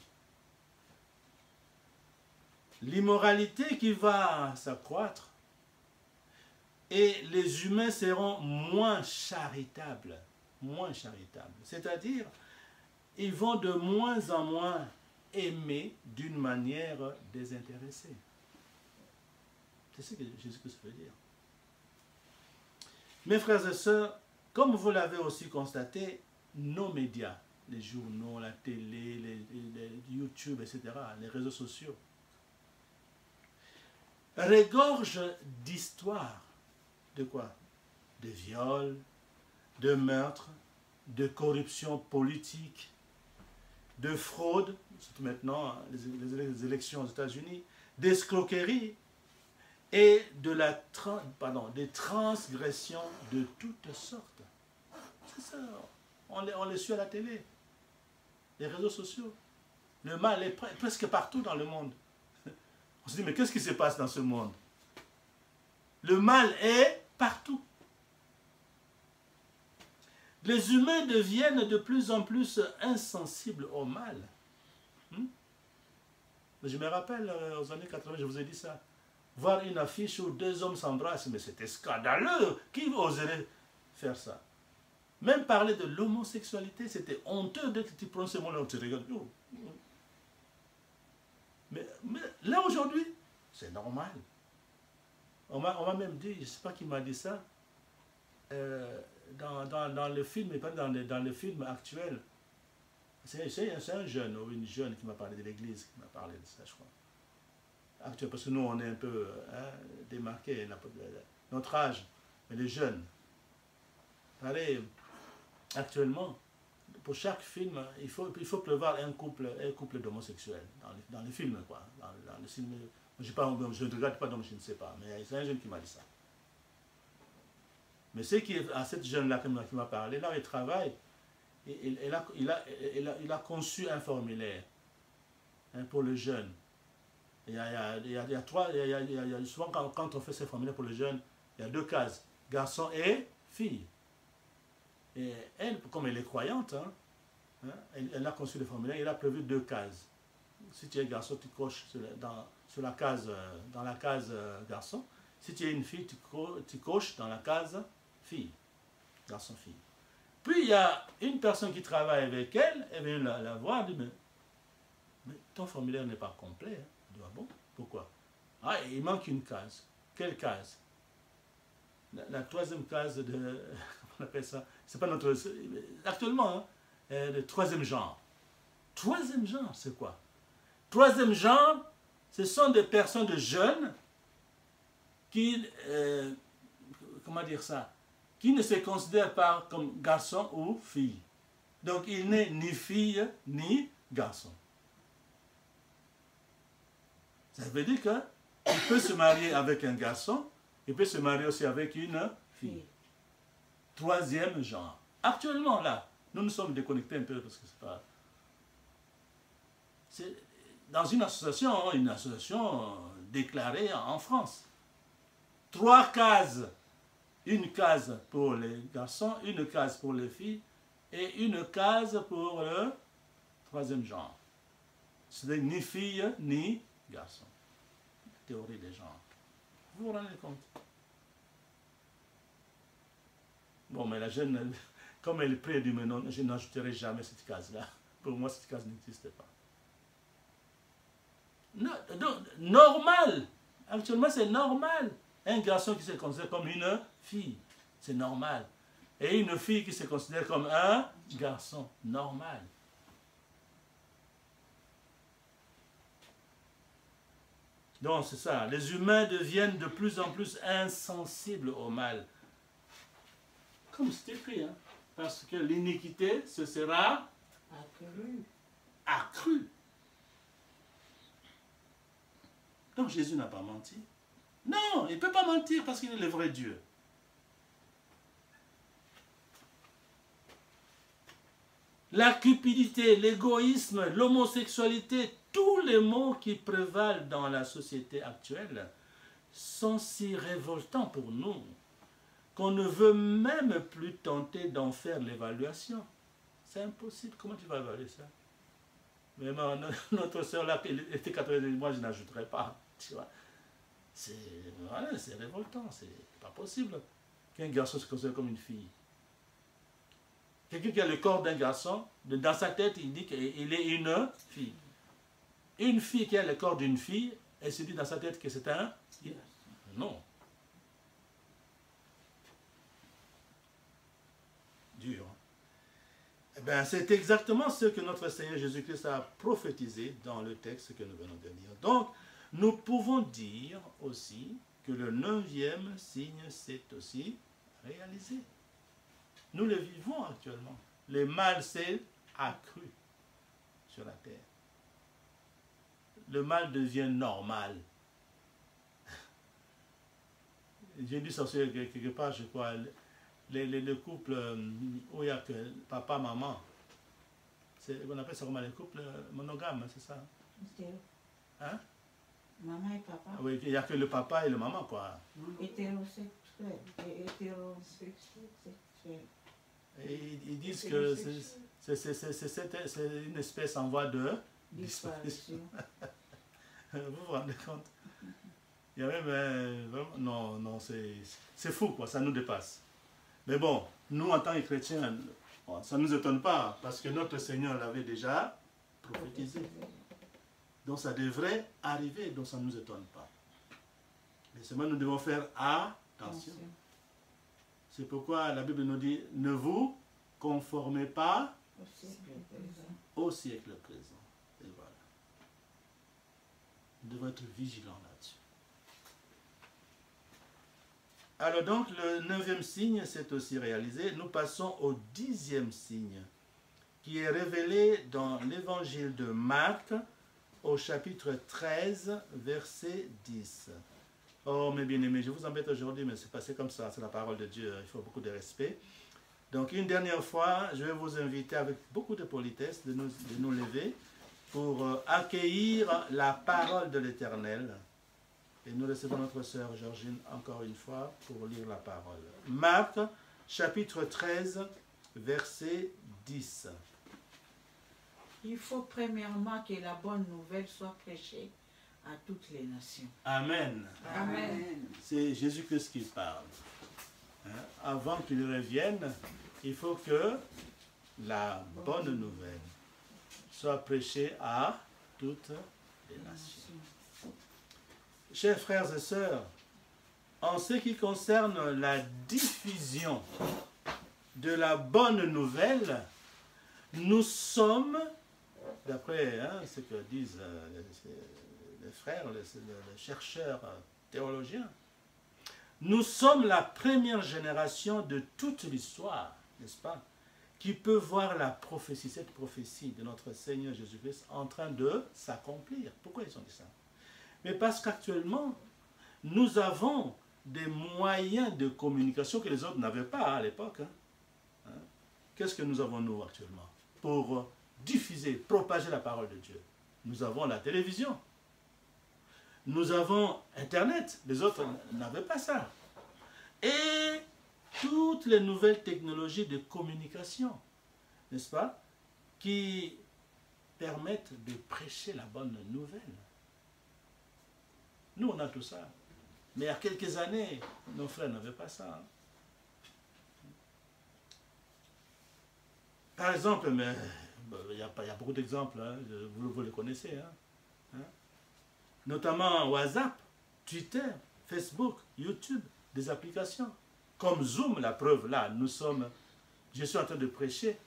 L'immoralité qui va s'accroître et les humains seront moins charitables. Moins charitables. C'est-à-dire, ils vont de moins en moins aimer d'une manière désintéressée. C'est ce que Jésus-Christ veut dire. Mes frères et sœurs, comme vous l'avez aussi constaté, nos médias, les journaux, la télé, les YouTube, etc., les réseaux sociaux, regorgent d'histoires. De quoi? De viols, de meurtres, de corruption politique, de fraude, surtout maintenant les élections aux États-Unis, d'escroquerie et des transgressions de toutes sortes. C'est ça, on les suit à la télé, les réseaux sociaux. Le mal est presque partout dans le monde. On se dit, mais qu'est-ce qui se passe dans ce monde? Le mal est partout. Les humains deviennent de plus en plus insensibles au mal. Je me rappelle, aux années 80, je vous ai dit ça. Voir une affiche où deux hommes s'embrassent, mais c'était scandaleux. Qui oserait faire ça? Même parler de l'homosexualité, c'était honteux. Dès que tu prends ce mot-là, on te regarde. Mais là, aujourd'hui, c'est normal. On m'a même dit, je ne sais pas qui m'a dit ça, dans le film, et pas dans le film actuel. C'est un jeune ou une jeune qui m'a parlé de l'église, qui m'a parlé de ça, je crois. Actuel, parce que nous, on est un peu démarqués, notre âge, mais les jeunes. Allez, actuellement, pour chaque film, il faut prévoir un couple d'homosexuels dans les films, quoi. Dans le film, je ne regarde pas, donc je ne sais pas, mais c'est un jeune qui m'a dit ça. Mais c'est à cette jeune-là qui m'a parlé, là, il travaille, il a conçu un formulaire pour le jeune. Il y a souvent quand on fait ces formulaires pour les jeunes, il y a deux cases, garçon et fille. Et elle, comme elle est croyante, elle a conçu le formulaire, il a prévu deux cases. Si tu es garçon, tu coches dans la case garçon. Si tu es une fille, tu coches dans la case fille. Garçon-fille. Puis il y a une personne qui travaille avec elle, elle vient la voir, elle dit, mais ton formulaire n'est pas complet. Elle dit, ah bon? Pourquoi? Ah, il manque une case. Quelle case? La troisième case de... Comment on appelle ça? C'est pas notre... Actuellement, le troisième genre. Troisième genre, c'est quoi? Troisième genre, Ce sont des personnes de jeunes qui, comment dire ça, qui ne se considèrent pas comme garçon ou fille. Donc il n'est ni fille ni garçon. Ça veut dire qu'il peut se marier avec un garçon, il peut se marier aussi avec une fille. Troisième genre. Actuellement là, nous nous sommes déconnectés un peu parce que c'est pas... C'est dans une association déclarée en France. 3 cases. Une case pour les garçons, une case pour les filles et une case pour le troisième genre. C'est ni fille ni garçon. Théorie des genres. Vous vous rendez compte? Bon, mais la jeune, comme elle est près du menon, je n'ajouterai jamais cette case-là. Pour moi, cette case n'existe pas. Non, donc, normal. Actuellement, c'est normal. Un garçon qui se considère comme une fille, c'est normal. Et une fille qui se considère comme un garçon, normal. Donc, c'est ça. Les humains deviennent de plus en plus insensibles au mal. Comme c'est écrit, hein? Parce que l'iniquité, ce sera accrue. Donc Jésus n'a pas menti. Non, il ne peut pas mentir parce qu'il est le vrai Dieu. La cupidité, l'égoïsme, l'homosexualité, tous les maux qui prévalent dans la société actuelle sont si révoltants pour nous qu'on ne veut même plus tenter d'en faire l'évaluation. C'est impossible. Comment tu vas évaluer ça? Mais notre soeur là, elle était catholique, moi je n'ajouterai pas. Tu vois? C'est révoltant, c'est pas possible qu'un garçon se considère comme une fille. Quelqu'un qui a le corps d'un garçon, dans sa tête, il dit qu'il est une fille. Une fille qui a le corps d'une fille, elle se dit dans sa tête que c'est un... Non. Dur. Eh bien, c'est exactement ce que notre Seigneur Jésus-Christ a prophétisé dans le texte que nous venons de lire. Donc, nous pouvons dire aussi que le 9e signe s'est aussi réalisé. Nous le vivons actuellement. Le mal s'est accru sur la terre. Le mal devient normal. J'ai lu ça aussi quelque part, je crois, les couples où il n'y a que papa, maman. On appelle ça comment, les couples monogames, c'est ça? Hein? Maman et papa. Oui, il n'y a que le papa et le maman, quoi. Hétérosexuel. Et ils disent que c'est une espèce en voie de disparition. Vous vous rendez compte? Il y a même... non, c'est fou, quoi, ça nous dépasse. Mais bon, nous, en tant que chrétiens, bon, ça ne nous étonne pas, parce que notre Seigneur l'avait déjà prophétisé. Donc ça devrait arriver, donc ça ne nous étonne pas. Mais seulement nous devons faire attention. C'est pourquoi la Bible nous dit, ne vous conformez pas au siècle présent. Et voilà. Nous devons être vigilants là-dessus. Alors donc, le 9e signe s'est aussi réalisé. Nous passons au 10e signe, qui est révélé dans l'évangile de Marc, au chapitre 13, verset 10. Oh, mes bien-aimés, je vous embête aujourd'hui, mais c'est passé comme ça, c'est la parole de Dieu, il faut beaucoup de respect. Donc, une dernière fois, je vais vous inviter avec beaucoup de politesse de nous lever pour accueillir la parole de l'Éternel. Et nous recevons notre sœur Georgine encore une fois pour lire la parole. Marc, chapitre 13, verset 10. Il faut premièrement que la bonne nouvelle soit prêchée à toutes les nations. Amen. Amen. C'est Jésus-Christ qui parle. Avant qu'il revienne, il faut que la bonne nouvelle soit prêchée à toutes les nations. Chers frères et sœurs, en ce qui concerne la diffusion de la bonne nouvelle, nous sommes, d'après ce que disent les frères, les chercheurs théologiens. Nous sommes la première génération de toute l'histoire, n'est-ce pas, qui peut voir la prophétie, cette prophétie de notre Seigneur Jésus-Christ en train de s'accomplir. Pourquoi ils ont dit ça? Mais parce qu'actuellement, nous avons des moyens de communication que les autres n'avaient pas à l'époque. Qu'est-ce que nous avons, nous, actuellement, pour diffuser, propager la parole de Dieu? Nous avons la télévision. Nous avons Internet. Les autres n'avaient pas ça. Et toutes les nouvelles technologies de communication, n'est-ce pas, qui permettent de prêcher la bonne nouvelle. Nous, on a tout ça. Mais il y a quelques années, nos frères n'avaient pas ça. Par exemple, mais il y a beaucoup d'exemples, hein, vous les connaissez. Notamment WhatsApp, Twitter, Facebook, YouTube, des applications. Comme Zoom, la preuve là, je suis en train de prêcher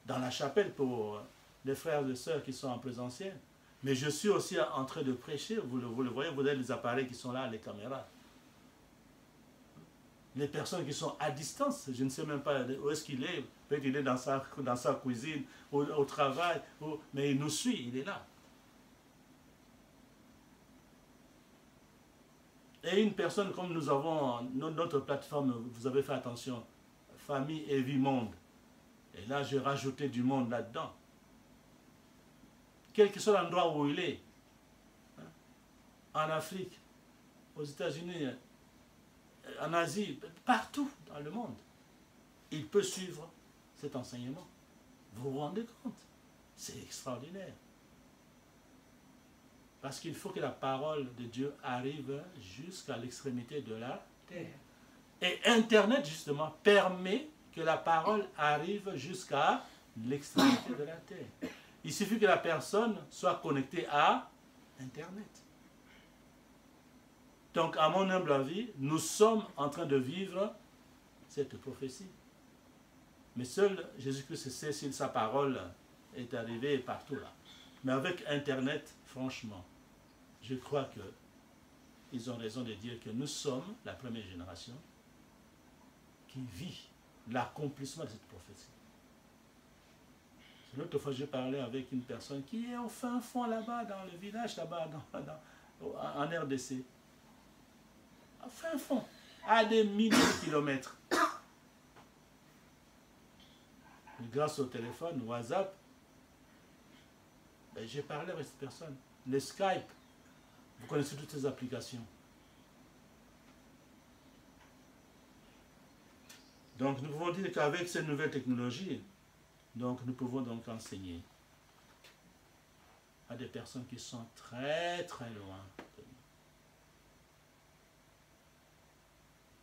dans la chapelle pour les frères et sœurs qui sont en présentiel. Mais je suis aussi en train de prêcher, vous le voyez, vous avez les appareils qui sont là, les caméras. Les personnes qui sont à distance, je ne sais même pas où est-ce qu'il est, peut-être qu'il est dans sa cuisine, au travail, mais il nous suit, il est là. Et une personne comme nous avons, notre plateforme, vous avez fait attention, famille et vie monde. Et là, j'ai rajouté du monde là-dedans. Quel que soit l'endroit où il est, en Afrique, aux États-Unis, en Asie, partout dans le monde, il peut suivre cet enseignement. Vous vous rendez compte? C'est extraordinaire. Parce qu'il faut que la parole de Dieu arrive jusqu'à l'extrémité de la terre. Et Internet, justement, permet que la parole arrive jusqu'à l'extrémité de la terre. Il suffit que la personne soit connectée à Internet. Donc, à mon humble avis, nous sommes en train de vivre cette prophétie. Mais seul Jésus-Christ sait si sa parole est arrivée partout là. Mais avec Internet, franchement, je crois qu'ils ont raison de dire que nous sommes la première génération qui vit l'accomplissement de cette prophétie. L'autre fois, j'ai parlé avec une personne qui est au fin fond là-bas, dans le village là-bas, en RDC. Au fin fond, à des milliers de kilomètres. Et grâce au téléphone, WhatsApp, j'ai parlé avec cette personne. Le Skype, vous connaissez toutes ces applications. Donc nous pouvons dire qu'avec ces nouvelles technologies, donc nous pouvons donc enseigner à des personnes qui sont très très loin de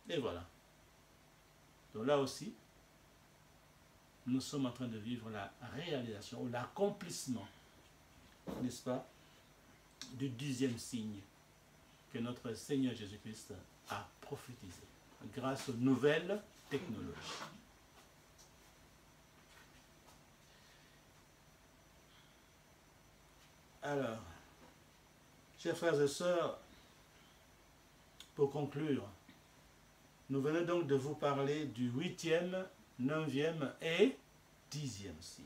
nous. Et voilà. Donc là aussi, nous sommes en train de vivre la réalisation ou l'accomplissement, n'est-ce pas, du 10e signe que notre Seigneur Jésus-Christ a prophétisé grâce aux nouvelles technologies. Alors, chers frères et sœurs, pour conclure, nous venons donc de vous parler du 8e, 9e et 10e signe.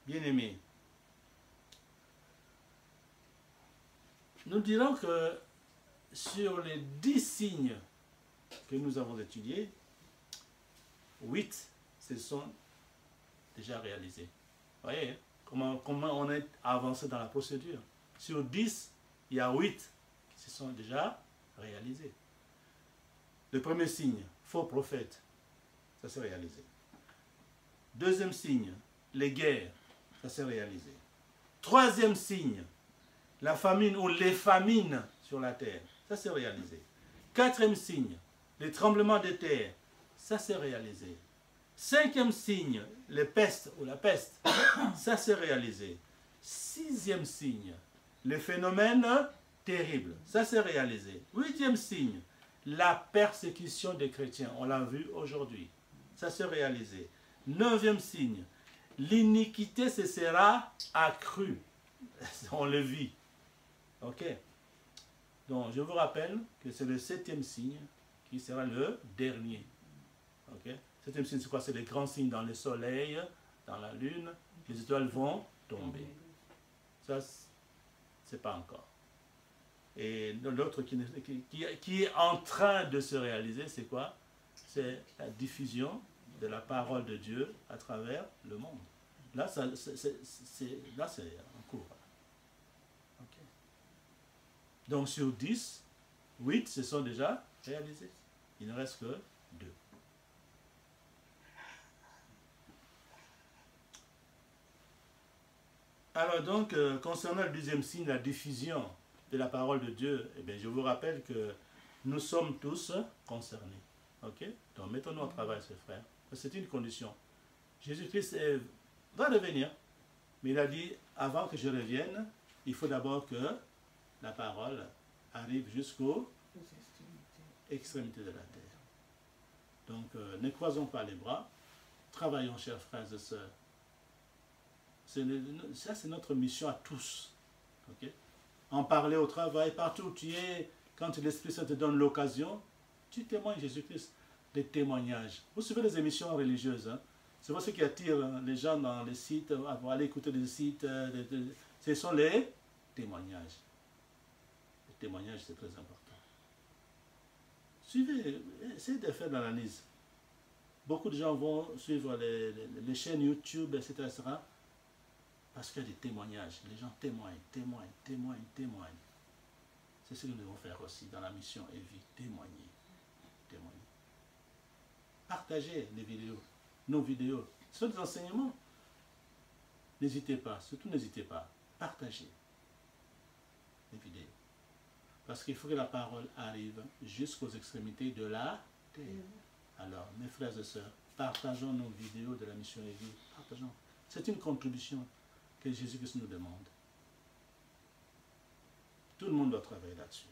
Bien-aimés, nous dirons que sur les 10 signes que nous avons étudiés, 8 se sont déjà réalisés. Vous voyez comment on est avancé dans la procédure. Sur 10, il y a 8 qui se sont déjà réalisés. Le premier signe, faux prophète, ça s'est réalisé. Deuxième signe, les guerres, ça s'est réalisé. Troisième signe, la famine ou les famines sur la terre, ça s'est réalisé. Quatrième signe, les tremblements de terre, ça s'est réalisé. Cinquième signe, les pestes ou la peste, ça s'est réalisé. Sixième signe, les phénomènes terribles, ça s'est réalisé. Huitième signe, la persécution des chrétiens, on l'a vu aujourd'hui, ça s'est réalisé. Neuvième signe, l'iniquité se sera accrue, on le vit. Ok. Donc, je vous rappelle que c'est le 7e signe qui sera le dernier. Ok. 7e signe, c'est quoi? C'est les grands signes dans le soleil, dans la lune. Les étoiles vont tomber. Ça, c'est pas encore. Et l'autre qui est en train de se réaliser, c'est quoi? C'est la diffusion de la parole de Dieu à travers le monde. Là, c'est en cours. Okay. Donc sur 10, 8 se sont déjà réalisés. Il ne reste que 2. Alors donc, concernant le 2e signe, la diffusion de la parole de Dieu, eh bien, je vous rappelle que nous sommes tous concernés. Ok? Donc mettons-nous au travail, ces frères. C'est une condition. Jésus-Christ va revenir. Mais il a dit, avant que je revienne, il faut d'abord que la parole arrive jusqu'aux extrémités de la terre. Donc, ne croisons pas les bras. Travaillons, chers frères et sœurs. Ça, c'est notre mission à tous. Okay? En parler au travail, partout où tu es, quand l'Esprit Saint te donne l'occasion, tu témoignes Jésus-Christ. Des témoignages. Vous suivez les émissions religieuses, hein? C'est ce qui attire les gens dans les sites, à aller écouter les sites. Ce sont les témoignages. Les témoignages, c'est très important. Suivez, essayez de faire l'analyse. Beaucoup de gens vont suivre les chaînes YouTube, etc. Parce qu'il y a des témoignages. Les gens témoignent. C'est ce que nous devons faire aussi dans la mission EVI. Témoigner. Partagez les vidéos. Nos vidéos. Ce sont des enseignements. N'hésitez pas. Surtout n'hésitez pas. Partagez les vidéos. Parce qu'il faut que la parole arrive jusqu'aux extrémités de la terre. Alors, mes frères et sœurs, partageons nos vidéos de la mission EVI. Partageons. C'est une contribution que Jésus-Christ nous demande. Tout le monde doit travailler là-dessus.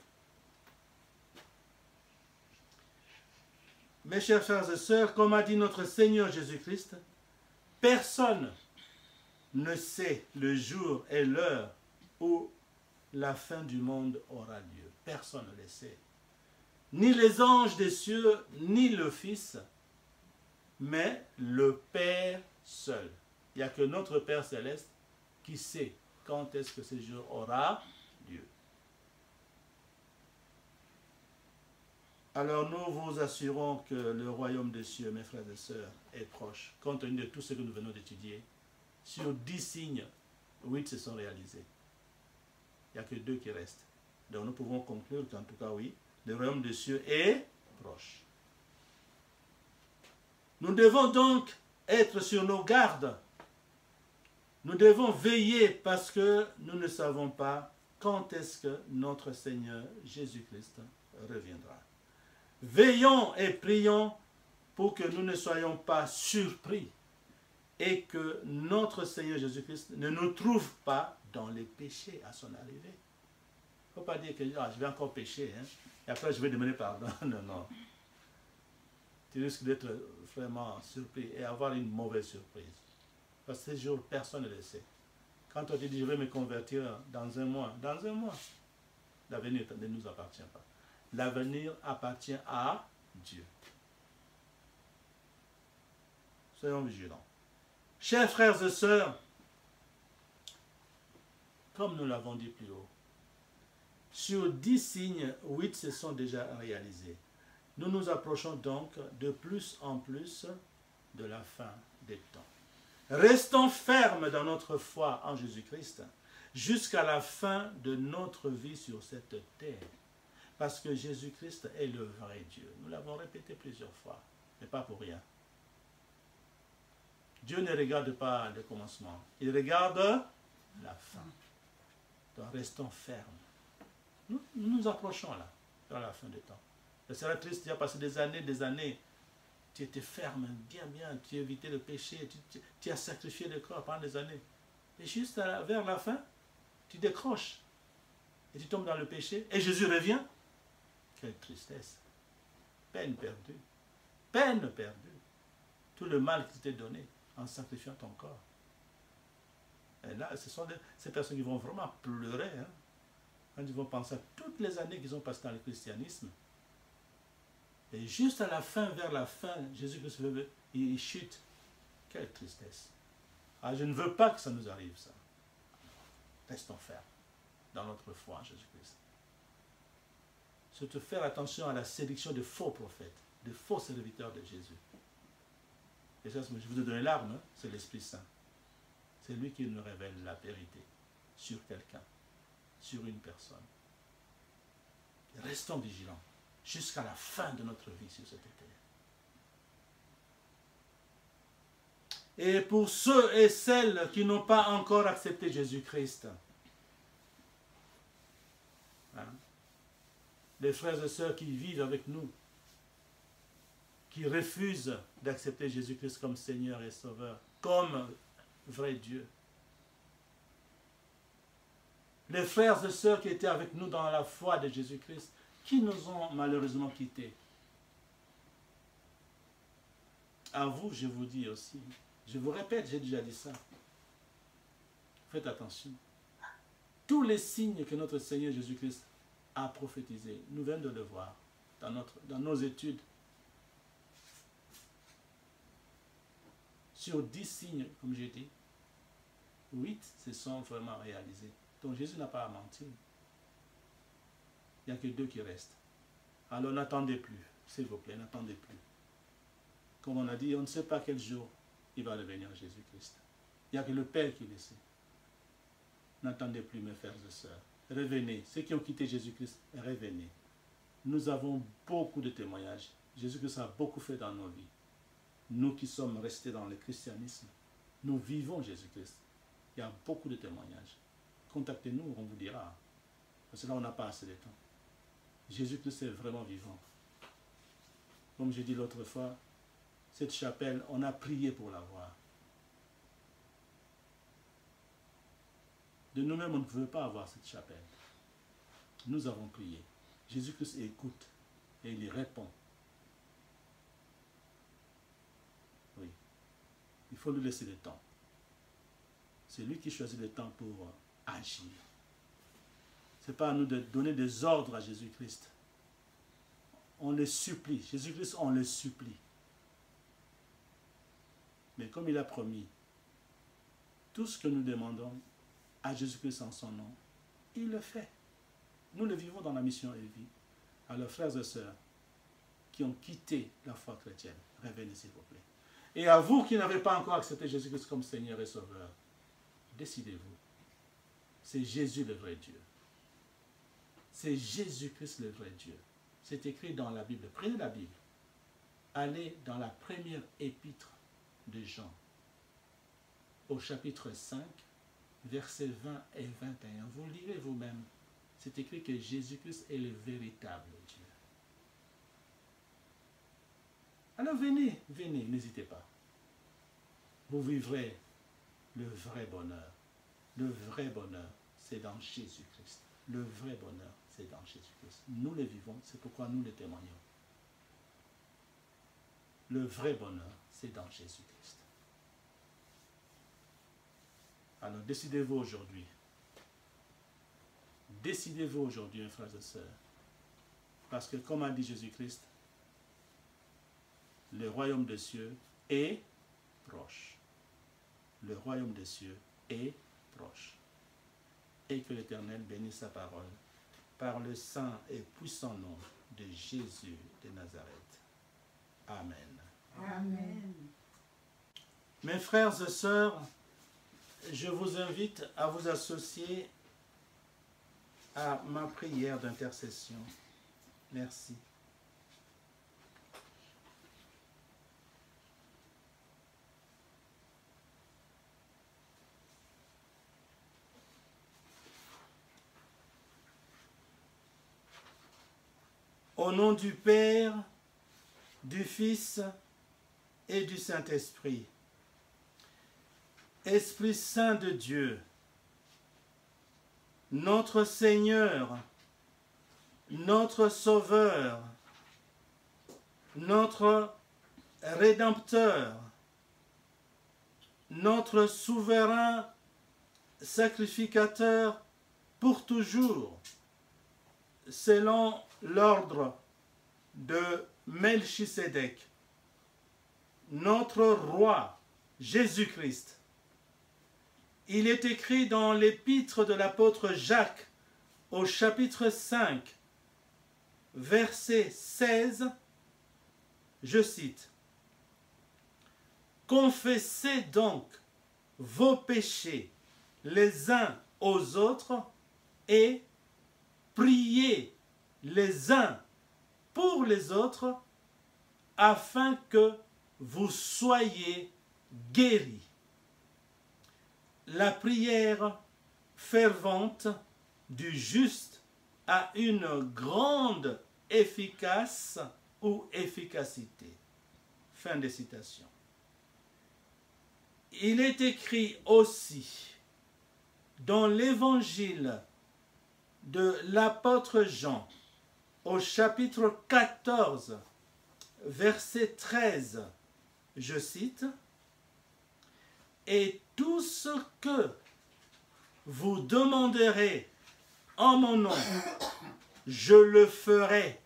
Mes chers frères et sœurs, comme a dit notre Seigneur Jésus-Christ, personne ne sait le jour et l'heure où la fin du monde aura lieu. Personne ne le sait. Ni les anges des cieux, ni le Fils, mais le Père seul. Il n'y a que notre Père céleste qui sait quand est-ce que ce jour aura lieu. Alors nous vous assurons que le royaume des cieux, mes frères et sœurs, est proche. Compte tenu de tout ce que nous venons d'étudier, sur 10 signes, 8 se sont réalisés. Il n'y a que 2 qui restent. Donc nous pouvons conclure qu'en tout cas, oui, le royaume des cieux est proche. Nous devons donc être sur nos gardes. Nous devons veiller parce que nous ne savons pas quand est-ce que notre Seigneur Jésus-Christ reviendra. Veillons et prions pour que nous ne soyons pas surpris et que notre Seigneur Jésus-Christ ne nous trouve pas dans les péchés à son arrivée. Il ne faut pas dire que je vais encore pécher, hein, et après je vais demander pardon. Non, non. Tu risques d'être vraiment surpris et avoir une mauvaise surprise. Parce que ces jours, personne ne le sait. Quand on te dit je vais me convertir dans un mois, l'avenir ne nous appartient pas. L'avenir appartient à Dieu. Soyons vigilants. Chers frères et sœurs, comme nous l'avons dit plus haut, sur 10 signes, 8 se sont déjà réalisés. Nous nous approchons donc de plus en plus de la fin des temps. Restons fermes dans notre foi en Jésus-Christ jusqu'à la fin de notre vie sur cette terre. Parce que Jésus-Christ est le vrai Dieu. Nous l'avons répété plusieurs fois, mais pas pour rien. Dieu ne regarde pas le commencement, il regarde la fin. Donc restons fermes. Nous nous approchons là, dans la fin des temps. Ce serait triste, tu as passé des années, tu étais ferme, bien, tu évitais le péché, tu as sacrifié le corps pendant des années. Et juste vers la fin, tu décroches et tu tombes dans le péché et Jésus revient. Quelle tristesse. Peine perdue. Peine perdue. Tout le mal qui t'est donné en sacrifiant ton corps. Et là, ce sont ces personnes qui vont vraiment pleurer. Hein? Quand ils vont penser à toutes les années qu'ils ont passées dans le christianisme, et juste à la fin, vers la fin, Jésus-Christ, il chute. Quelle tristesse. Ah, je ne veux pas que ça nous arrive, ça. Restons fermes dans notre foi en Jésus-Christ. Surtout faire attention à la séduction de faux prophètes, de faux serviteurs de Jésus. Et ça, je vous ai donné l'arme, c'est l'Esprit Saint. C'est lui qui nous révèle la vérité sur quelqu'un, sur une personne. Et restons vigilants jusqu'à la fin de notre vie sur cette terre. Et pour ceux et celles qui n'ont pas encore accepté Jésus-Christ, hein, les frères et sœurs qui vivent avec nous, qui refusent d'accepter Jésus-Christ comme Seigneur et Sauveur, comme vrai Dieu. Les frères et sœurs qui étaient avec nous dans la foi de Jésus-Christ, qui nous ont malheureusement quittés. À vous, je vous dis aussi, je vous répète, j'ai déjà dit ça. Faites attention. Tous les signes que notre Seigneur Jésus-Christ a prophétisés, nous venons de le voir dans nos études. Sur 10 signes, comme j'ai dit, 8 se sont vraiment réalisés. Donc Jésus n'a pas à mentir. Il n'y a que 2 qui restent. Alors n'attendez plus, s'il vous plaît, n'attendez plus. Comme on a dit, on ne sait pas quel jour il va revenir Jésus-Christ. Il n'y a que le Père qui le sait. N'attendez plus, mes frères et sœurs. Revenez. Ceux qui ont quitté Jésus-Christ, revenez. Nous avons beaucoup de témoignages. Jésus-Christ a beaucoup fait dans nos vies. Nous qui sommes restés dans le christianisme, nous vivons Jésus-Christ. Il y a beaucoup de témoignages. Contactez-nous, on vous dira. Parce que là, on n'a pas assez de temps. Jésus-Christ est vraiment vivant. Comme j'ai dit l'autre fois, cette chapelle, on a prié pour la voir. De nous-mêmes, on ne pouvait pas avoir cette chapelle. Nous avons prié. Jésus-Christ écoute et il y répond. Oui. Il faut lui laisser le temps. C'est lui qui choisit le temps pour agir. Ce n'est pas à nous de donner des ordres à Jésus-Christ. On le supplie. Jésus-Christ, on le supplie. Mais comme il a promis, tout ce que nous demandons à Jésus-Christ en son nom, il le fait. Nous le vivons dans la mission et vie. Alors, frères et sœurs, qui ont quitté la foi chrétienne, revenez s'il vous plaît. Et à vous qui n'avez pas encore accepté Jésus-Christ comme Seigneur et Sauveur, décidez-vous. C'est Jésus le vrai Dieu. C'est Jésus-Christ le vrai Dieu. C'est écrit dans la Bible. Prenez la Bible. Allez dans la première épître de Jean, au chapitre 5, versets 20 et 21. Vous lirez vous-même. C'est écrit que Jésus-Christ est le véritable Dieu. Alors venez, venez, n'hésitez pas. Vous vivrez le vrai bonheur. Le vrai bonheur, c'est dans Jésus-Christ. Le vrai bonheur, c'est dans Jésus-Christ. Nous le vivons, c'est pourquoi nous le témoignons. Le vrai bonheur, c'est dans Jésus-Christ. Alors décidez-vous aujourd'hui. Décidez-vous aujourd'hui, mes frères et sœurs. Parce que comme a dit Jésus-Christ, le royaume des cieux est proche. Le royaume des cieux est proche. Et que l'Éternel bénisse sa parole par le saint et puissant nom de Jésus de Nazareth. Amen. Amen. Mes frères et sœurs, je vous invite à vous associer à ma prière d'intercession. Merci. Au nom du Père, du Fils et du Saint-Esprit. Esprit Saint de Dieu, notre Seigneur, notre Sauveur, notre Rédempteur, notre souverain sacrificateur pour toujours, selon l'ordre de Melchisédek, notre roi Jésus-Christ. Il est écrit dans l'épître de l'apôtre Jacques au chapitre 5, verset 16, je cite, « Confessez donc vos péchés les uns aux autres et priez les uns pour les autres afin que vous soyez guéris. » La prière fervente du juste a une grande efficace ou efficacité. Fin de citation. Il est écrit aussi dans l'évangile de l'apôtre Jean, au chapitre 14, verset 13, je cite, « Et tout ce que vous demanderez en mon nom, je le ferai,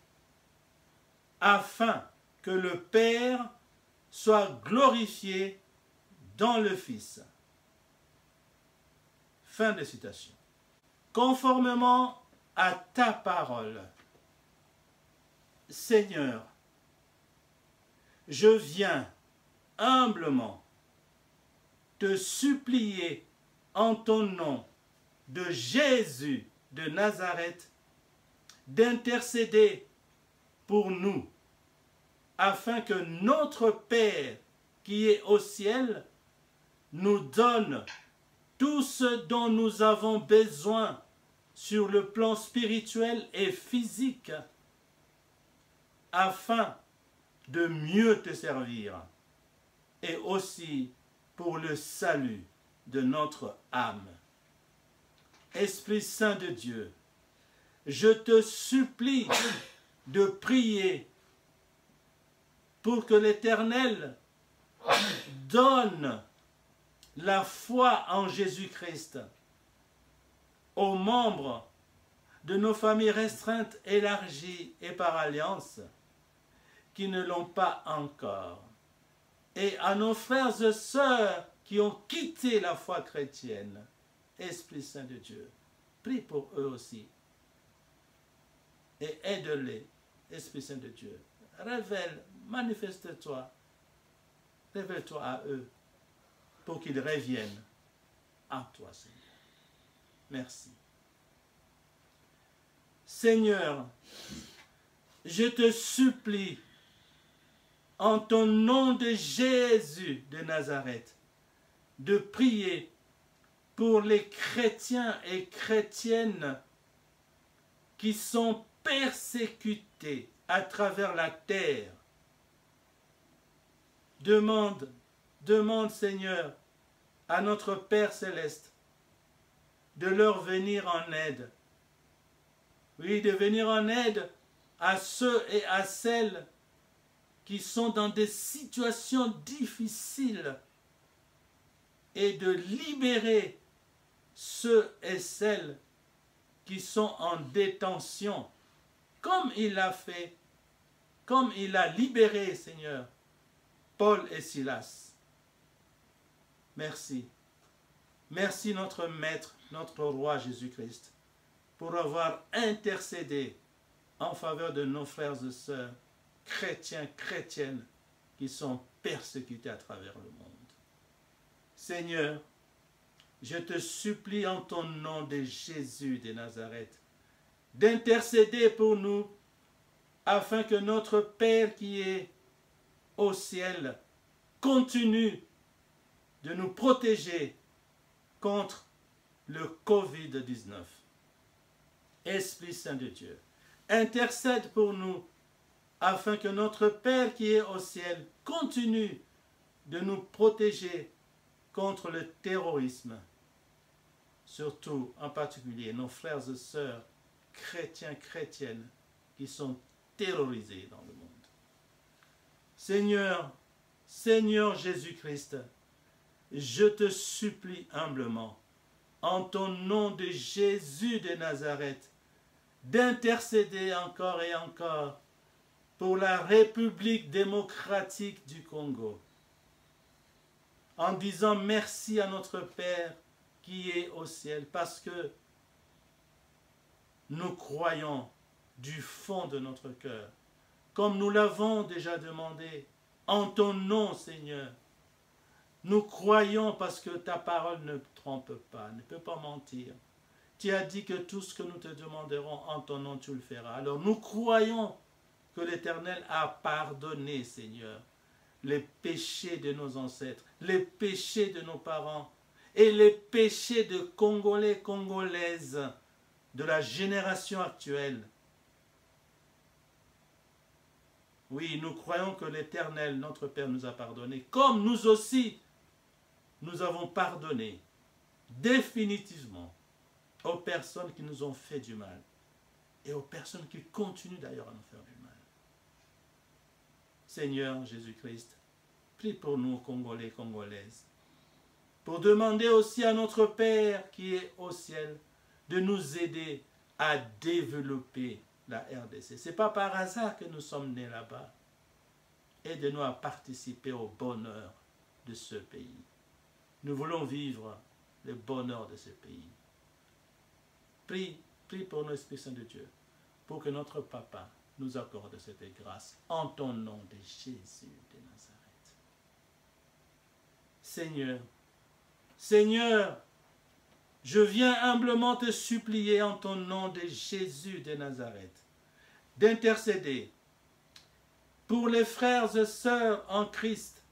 afin que le Père soit glorifié dans le Fils. » Fin de citation. Conformément à ta parole, Seigneur, je viens humblement te supplier en ton nom de Jésus de Nazareth d'intercéder pour nous, afin que notre Père qui est au ciel nous donne tout ce dont nous avons besoin sur le plan spirituel et physique, afin de mieux te servir, et aussi pour le salut de notre âme. Esprit Saint de Dieu, je te supplie de prier pour que l'Éternel donne la foi en Jésus-Christ aux membres de nos familles restreintes, élargies et par alliance qui ne l'ont pas encore, et à nos frères et sœurs qui ont quitté la foi chrétienne. Esprit Saint de Dieu, prie pour eux aussi et aide-les. Esprit Saint de Dieu, révèle, manifeste-toi, révèle-toi à eux pour qu'ils reviennent à toi, Seigneur. Merci. Seigneur, je te supplie en ton nom de Jésus de Nazareth de prier pour les chrétiens et chrétiennes qui sont persécutés à travers la terre. Demande, Seigneur, à notre Père Céleste de leur venir en aide. Oui, de venir en aide à ceux et à celles qui sont dans des situations difficiles et de libérer ceux et celles qui sont en détention, comme il a fait, comme il a libéré, Seigneur, Paul et Silas. Merci. Merci notre Maître, notre Roi Jésus-Christ, pour avoir intercédé en faveur de nos frères et sœurs, chrétiens, chrétiennes, qui sont persécutés à travers le monde. Seigneur, je te supplie en ton nom de Jésus de Nazareth, d'intercéder pour nous, afin que notre Père qui est au ciel continue de nous protéger contre le Covid-19. Esprit Saint de Dieu, intercède pour nous, afin que notre Père qui est au ciel continue de nous protéger contre le terrorisme, surtout en particulier nos frères et sœurs chrétiens, chrétiennes qui sont terrorisés dans le monde. Seigneur, Seigneur Jésus-Christ, je te supplie humblement, en ton nom de Jésus de Nazareth, d'intercéder encore et encore pour la République démocratique du Congo, en disant merci à notre Père qui est au ciel, parce que nous croyons du fond de notre cœur, comme nous l'avons déjà demandé, en ton nom, Seigneur. Nous croyons parce que ta parole ne trompe pas, ne peut pas mentir. Tu as dit que tout ce que nous te demanderons en ton nom, tu le feras. Alors nous croyons que l'Éternel a pardonné, Seigneur, les péchés de nos ancêtres, les péchés de nos parents et les péchés de Congolais, Congolaises de la génération actuelle. Oui, nous croyons que l'Éternel, notre Père, nous a pardonné, comme nous aussi, nous avons pardonné définitivement aux personnes qui nous ont fait du mal et aux personnes qui continuent d'ailleurs à nous faire du mal. Seigneur Jésus-Christ, prie pour nous, Congolais, Congolaises, pour demander aussi à notre Père qui est au ciel de nous aider à développer la RDC. Ce n'est pas par hasard que nous sommes nés là-bas. Aide-nous à participer au bonheur de ce pays. Nous voulons vivre le bonheur de ce pays. Prie pour nous, Esprit Saint de Dieu, pour que notre Papa nous accorde cette grâce en ton nom de Jésus de Nazareth. Seigneur, Seigneur, je viens humblement te supplier en ton nom de Jésus de Nazareth d'intercéder pour les frères et sœurs en Christ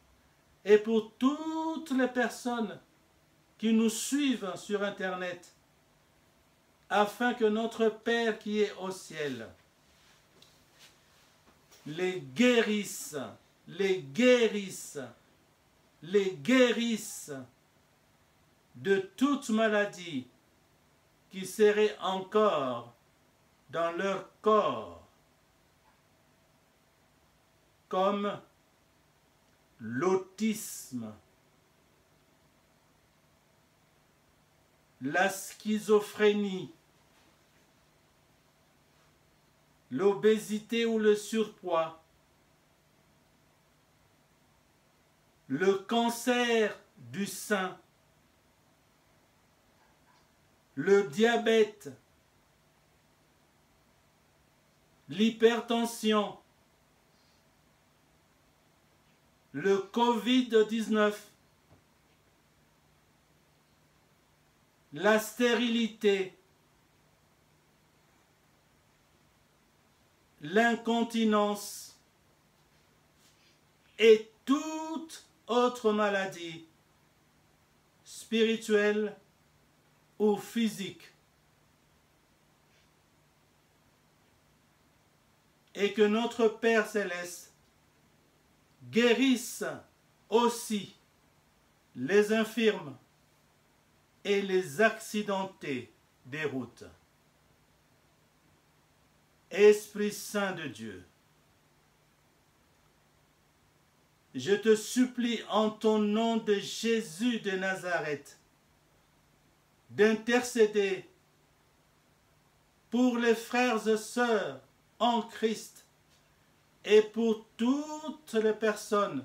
et pour toutes les personnes qui nous suivent sur Internet, afin que notre Père qui est au ciel les guérisse, les guérisse, les guérisse de toute maladie qui serait encore dans leur corps, comme l'autisme, la schizophrénie, l'obésité ou le surpoids, le cancer du sein, le diabète, l'hypertension, le Covid-19, la stérilité, l'incontinence et toute autre maladie spirituelle ou physique. Et que notre Père Céleste guérisse aussi les infirmes et les accidentés des routes. Esprit Saint de Dieu, je te supplie en ton nom de Jésus de Nazareth d'intercéder pour les frères et sœurs en Christ et pour toutes les personnes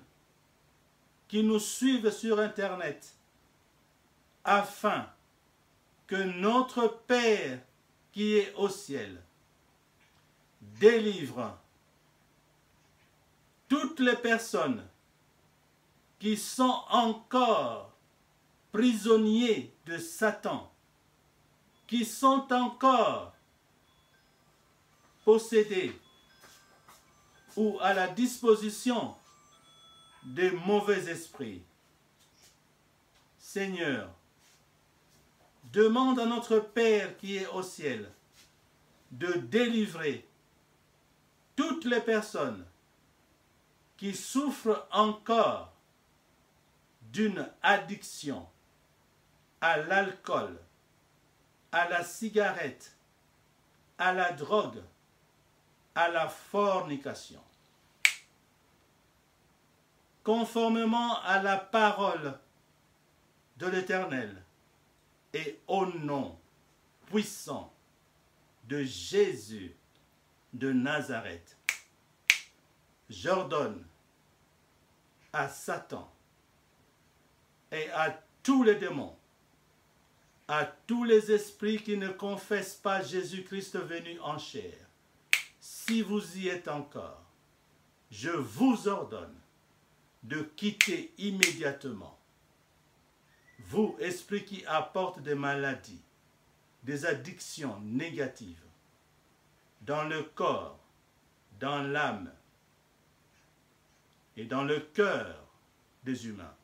qui nous suivent sur Internet, afin que notre Père qui est au ciel délivre toutes les personnes qui sont encore prisonniers de Satan, qui sont encore possédés ou à la disposition des mauvais esprits. Seigneur, demande à notre Père qui est au ciel de délivrer toutes les personnes qui souffrent encore d'une addiction à l'alcool, à la cigarette, à la drogue, à la fornication. Conformément à la parole de l'Éternel et au nom puissant de Jésus de Nazareth, j'ordonne à Satan et à tous les démons, à tous les esprits qui ne confessent pas Jésus-Christ venu en chair, si vous y êtes encore, je vous ordonne de quitter immédiatement. Vous, esprits qui apportent des maladies, des addictions négatives, dans le corps, dans l'âme et dans le cœur des humains,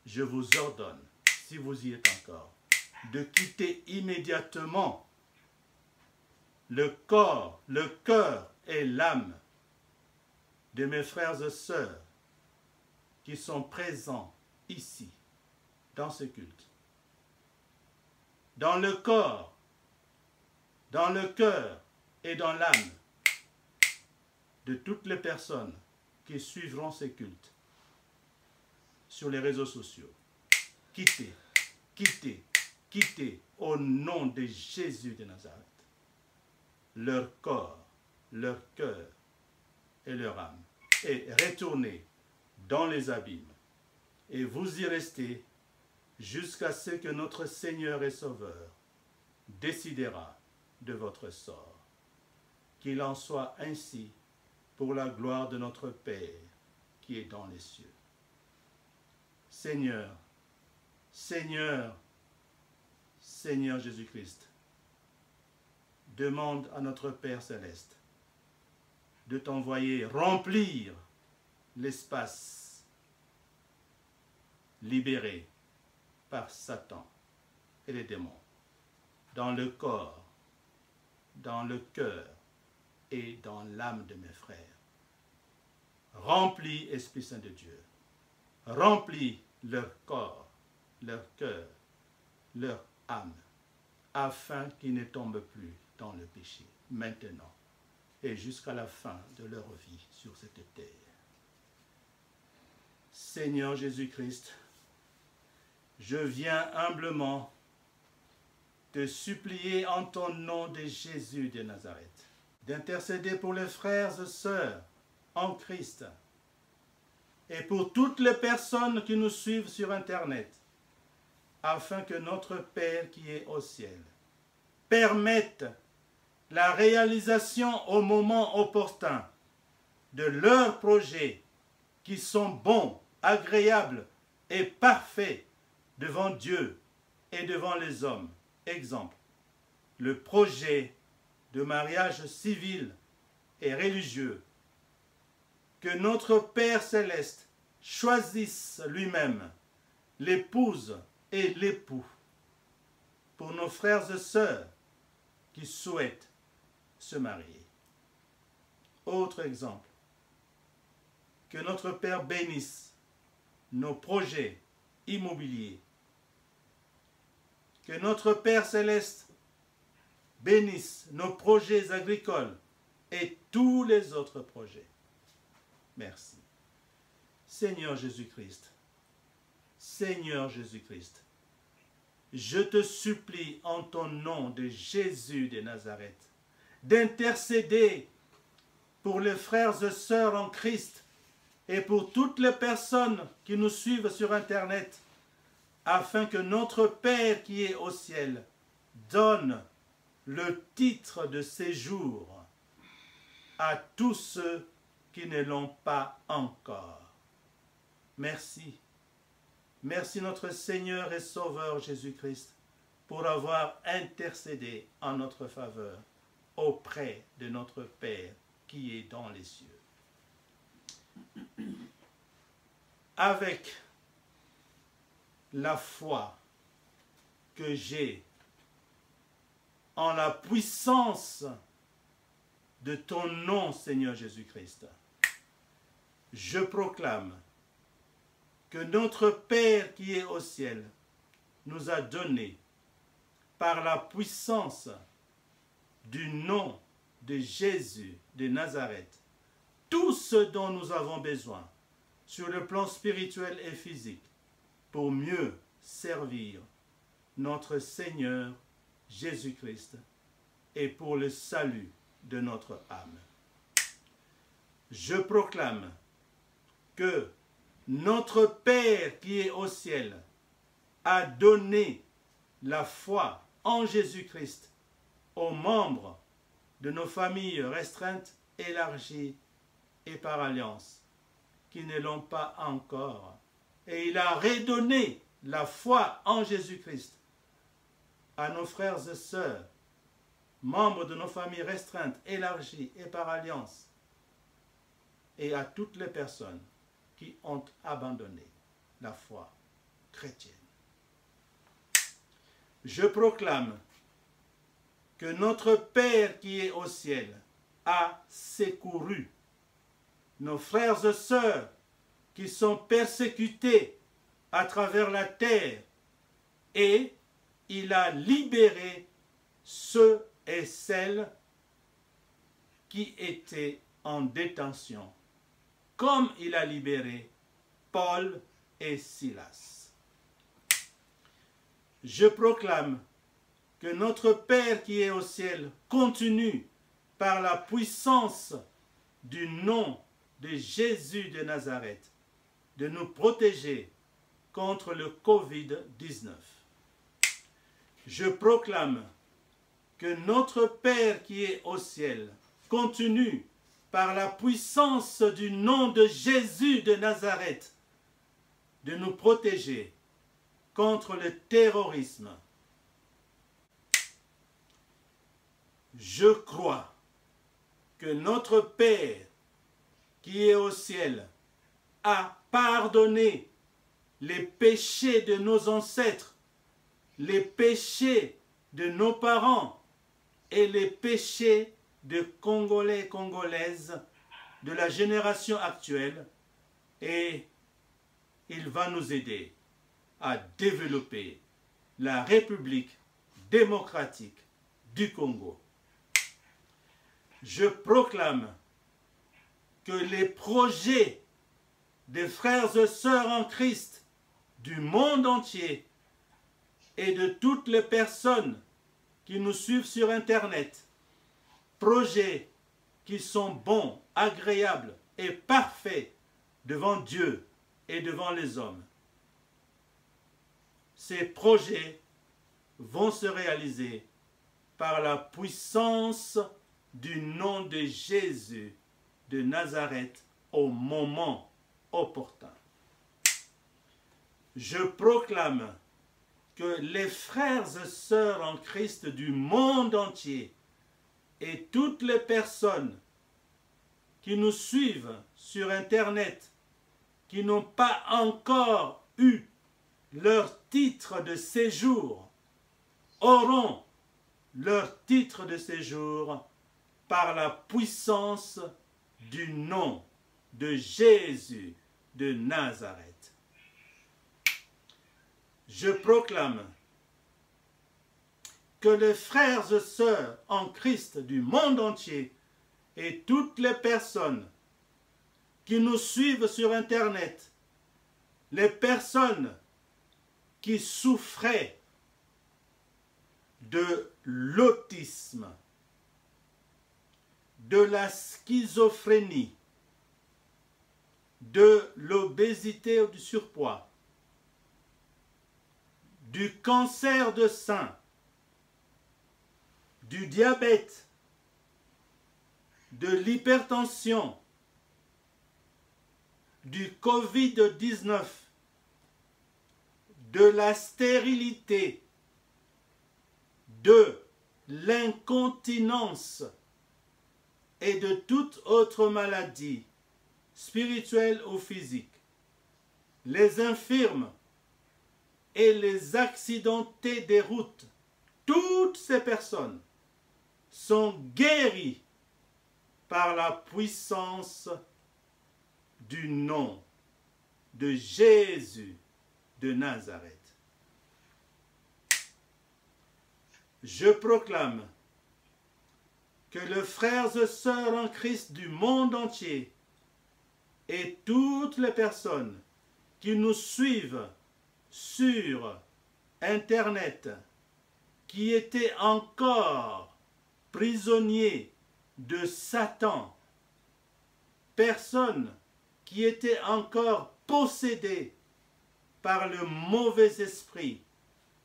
je vous ordonne, si vous y êtes encore, de quitter immédiatement le corps, le cœur et l'âme de mes frères et sœurs qui sont présents ici, dans ce culte. Dans le corps, dans le cœur et dans l'âme de toutes les personnes qui suivront ces cultes sur les réseaux sociaux. Quittez, quittez, quittez au nom de Jésus de Nazareth leur corps, leur cœur et leur âme, et retournez dans les abîmes, et vous y restez jusqu'à ce que notre Seigneur et Sauveur décidera de votre sort. Qu'il en soit ainsi pour la gloire de notre Père qui est dans les cieux. Seigneur, Seigneur, Seigneur Jésus-Christ, demande à notre Père céleste de t'envoyer remplir l'espace libéré par Satan et les démons dans le corps, dans le cœur et dans l'âme de mes frères. Remplis, Esprit Saint de Dieu, remplis leur corps, leur cœur, leur âme, afin qu'ils ne tombent plus dans le péché, maintenant et jusqu'à la fin de leur vie sur cette terre. Seigneur Jésus-Christ, je viens humblement te supplier en ton nom de Jésus de Nazareth, d'intercéder pour les frères et sœurs en Christ et pour toutes les personnes qui nous suivent sur Internet, afin que notre Père qui est au ciel permette la réalisation au moment opportun de leurs projets qui sont bons, agréables et parfaits devant Dieu et devant les hommes. Exemple, le projet de mariage civil et religieux, que notre Père céleste choisisse lui-même l'épouse et l'époux pour nos frères et sœurs qui souhaitent se marier. Autre exemple, que notre Père bénisse nos projets immobiliers, que notre Père céleste bénisse nos projets agricoles et tous les autres projets. Merci. Seigneur Jésus-Christ, Seigneur Jésus-Christ, je te supplie en ton nom de Jésus de Nazareth d'intercéder pour les frères et sœurs en Christ et pour toutes les personnes qui nous suivent sur Internet, afin que notre Père qui est au ciel donne le titre de séjour à tous ceux qui ne l'ont pas encore. Merci. Merci notre Seigneur et Sauveur Jésus-Christ pour avoir intercédé en notre faveur auprès de notre Père qui est dans les cieux. Avec la foi que j'ai en la puissance de ton nom, Seigneur Jésus-Christ, je proclame que notre Père qui est au ciel nous a donné, par la puissance du nom de Jésus de Nazareth, tout ce dont nous avons besoin sur le plan spirituel et physique pour mieux servir notre Seigneur Jésus-Christ et pour le salut de notre âme. Je proclame que notre Père qui est au ciel a donné la foi en Jésus-Christ aux membres de nos familles restreintes, élargies et par alliance, qui ne l'ont pas encore. Et il a redonné la foi en Jésus-Christ à nos frères et sœurs, membres de nos familles restreintes, élargies et par alliance, et à toutes les personnes qui ont abandonné la foi chrétienne. Je proclame que notre Père qui est au ciel a secouru nos frères et sœurs qui sont persécutés à travers la terre, et il a libéré ceux et celles qui étaient en détention, comme il a libéré Paul et Silas. Je proclame que notre Père qui est au ciel continue, par la puissance du nom de Jésus de Nazareth, de nous protéger contre le Covid-19. Je proclame que notre Père qui est au ciel continue, par la puissance du nom de Jésus de Nazareth, de nous protéger contre le terrorisme. Je crois que notre Père qui est au ciel a pardonné les péchés de nos ancêtres, les péchés de nos parents et les péchés de Congolais et Congolaises de la génération actuelle, et il va nous aider à développer la République démocratique du Congo. Je proclame que les projets des frères et sœurs en Christ du monde entier et de toutes les personnes qui nous suivent sur Internet, projets qui sont bons, agréables et parfaits devant Dieu et devant les hommes. Ces projets vont se réaliser par la puissance du nom de Jésus de Nazareth au moment opportun. Je proclame que les frères et sœurs en Christ du monde entier et toutes les personnes qui nous suivent sur Internet, qui n'ont pas encore eu leur titre de séjour, auront leur titre de séjour par la puissance du nom de Jésus de Nazareth. Je proclame que les frères et sœurs en Christ du monde entier et toutes les personnes qui nous suivent sur Internet, les personnes qui souffraient de l'autisme, de la schizophrénie, de l'obésité ou du surpoids, du cancer de sein, du diabète, de l'hypertension, du Covid-19, de la stérilité, de l'incontinence et de toute autre maladie, spirituelle ou physique, les infirmes et les accidentés des routes, toutes ces personnes sont guéries par la puissance du nom de Jésus de Nazareth. Je proclame que les frères et sœurs en Christ du monde entier et toutes les personnes qui nous suivent sur Internet, qui étaient encore prisonniers de Satan, personnes qui étaient encore possédées par le mauvais esprit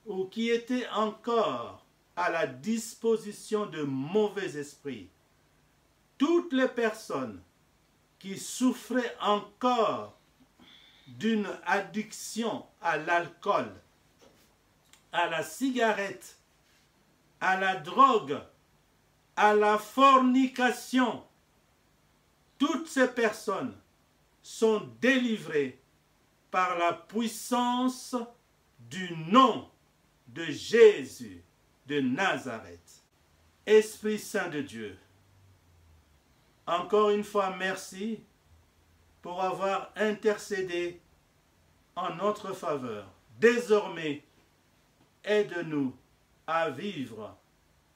ou qui étaient encore à la disposition de mauvais esprits, toutes les personnes qui souffraient encore d'une addiction à l'alcool, à la cigarette, à la drogue, à la fornication, toutes ces personnes sont délivrées par la puissance du nom de Jésus de Nazareth. Esprit Saint de Dieu, encore une fois, merci pour avoir intercédé en notre faveur. Désormais, aide-nous à vivre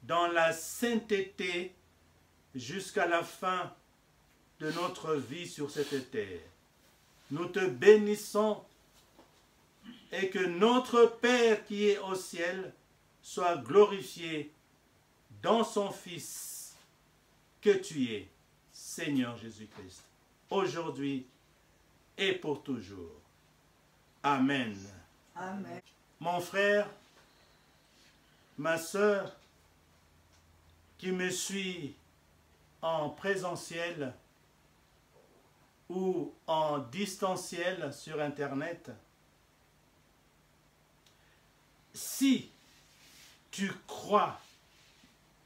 dans la sainteté jusqu'à la fin de notre vie sur cette terre. Nous te bénissons et que notre Père qui est au ciel soit glorifié dans son Fils que tu es, Seigneur Jésus-Christ, aujourd'hui et pour toujours. Amen. Amen. Mon frère, ma sœur, qui me suit en présentiel ou en distanciel sur Internet, si tu crois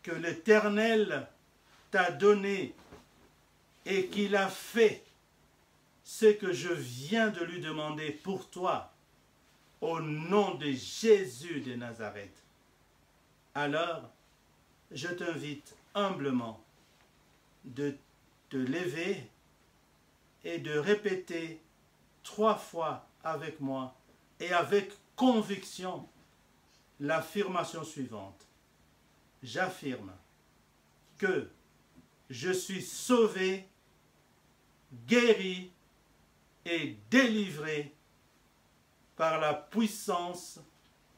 que l'Éternel t'a donné et qu'il a fait ce que je viens de lui demander pour toi, au nom de Jésus de Nazareth, alors je t'invite humblement de te lever et de répéter 3 fois avec moi et avec conviction l'affirmation suivante. J'affirme que je suis sauvé, guéri et délivré par la puissance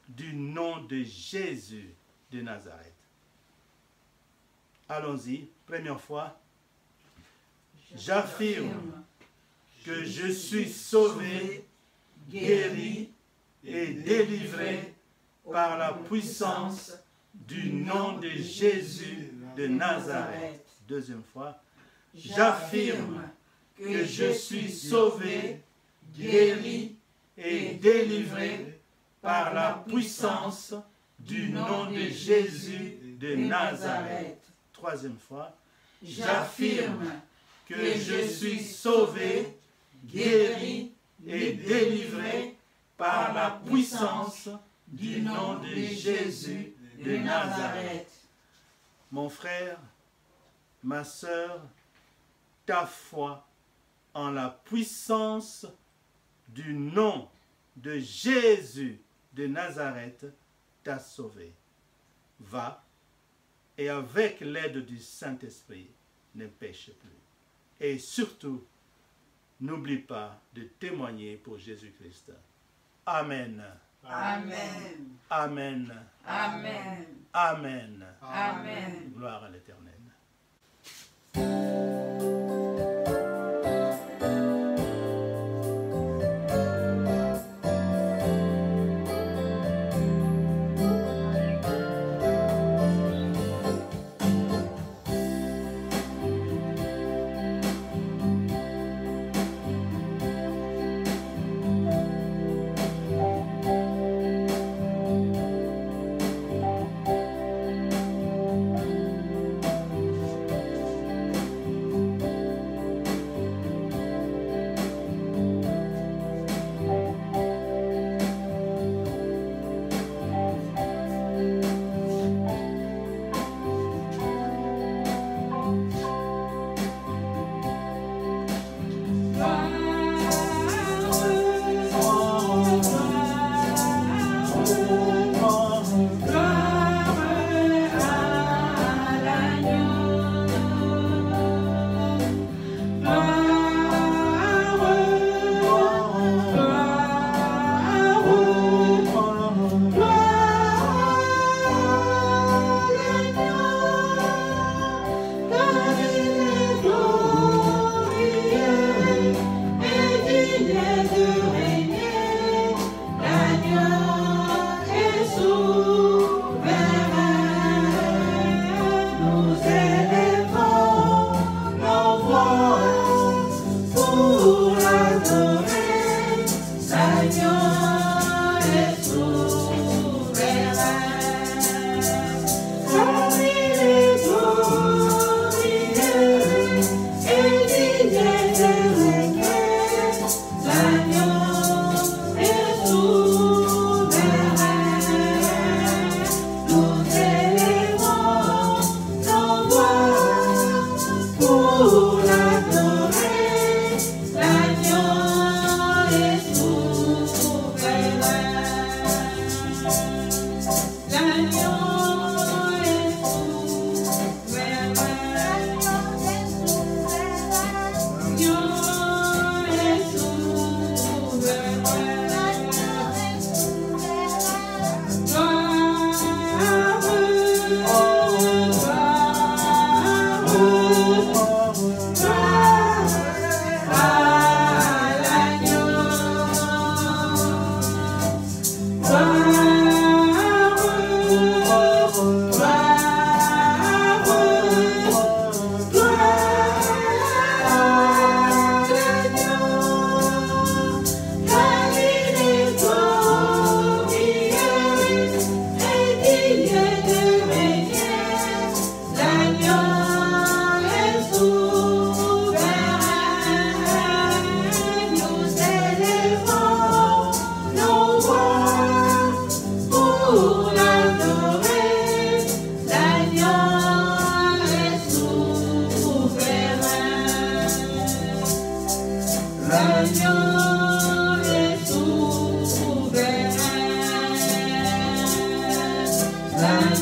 du nom de Jésus de Nazareth. Allons-y, première fois. J'affirme que je suis sauvé, guéri et délivré par la puissance du nom de Jésus de Nazareth. Deuxième fois. J'affirme que je suis sauvé, guéri et délivré par la puissance du nom de Jésus de Nazareth. Troisième fois. J'affirme que je suis sauvé, guéri et délivré par la puissance du nom de Jésus de Nazareth. Mon frère, ma sœur, ta foi en la puissance du nom de Jésus de Nazareth t'a sauvé. Va et avec l'aide du Saint-Esprit, ne pêche plus. Et surtout, n'oublie pas de témoigner pour Jésus-Christ. Amen. Amen. Amen. Amen. Amen. Amen. Gloire à l'Éternel.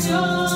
Joy.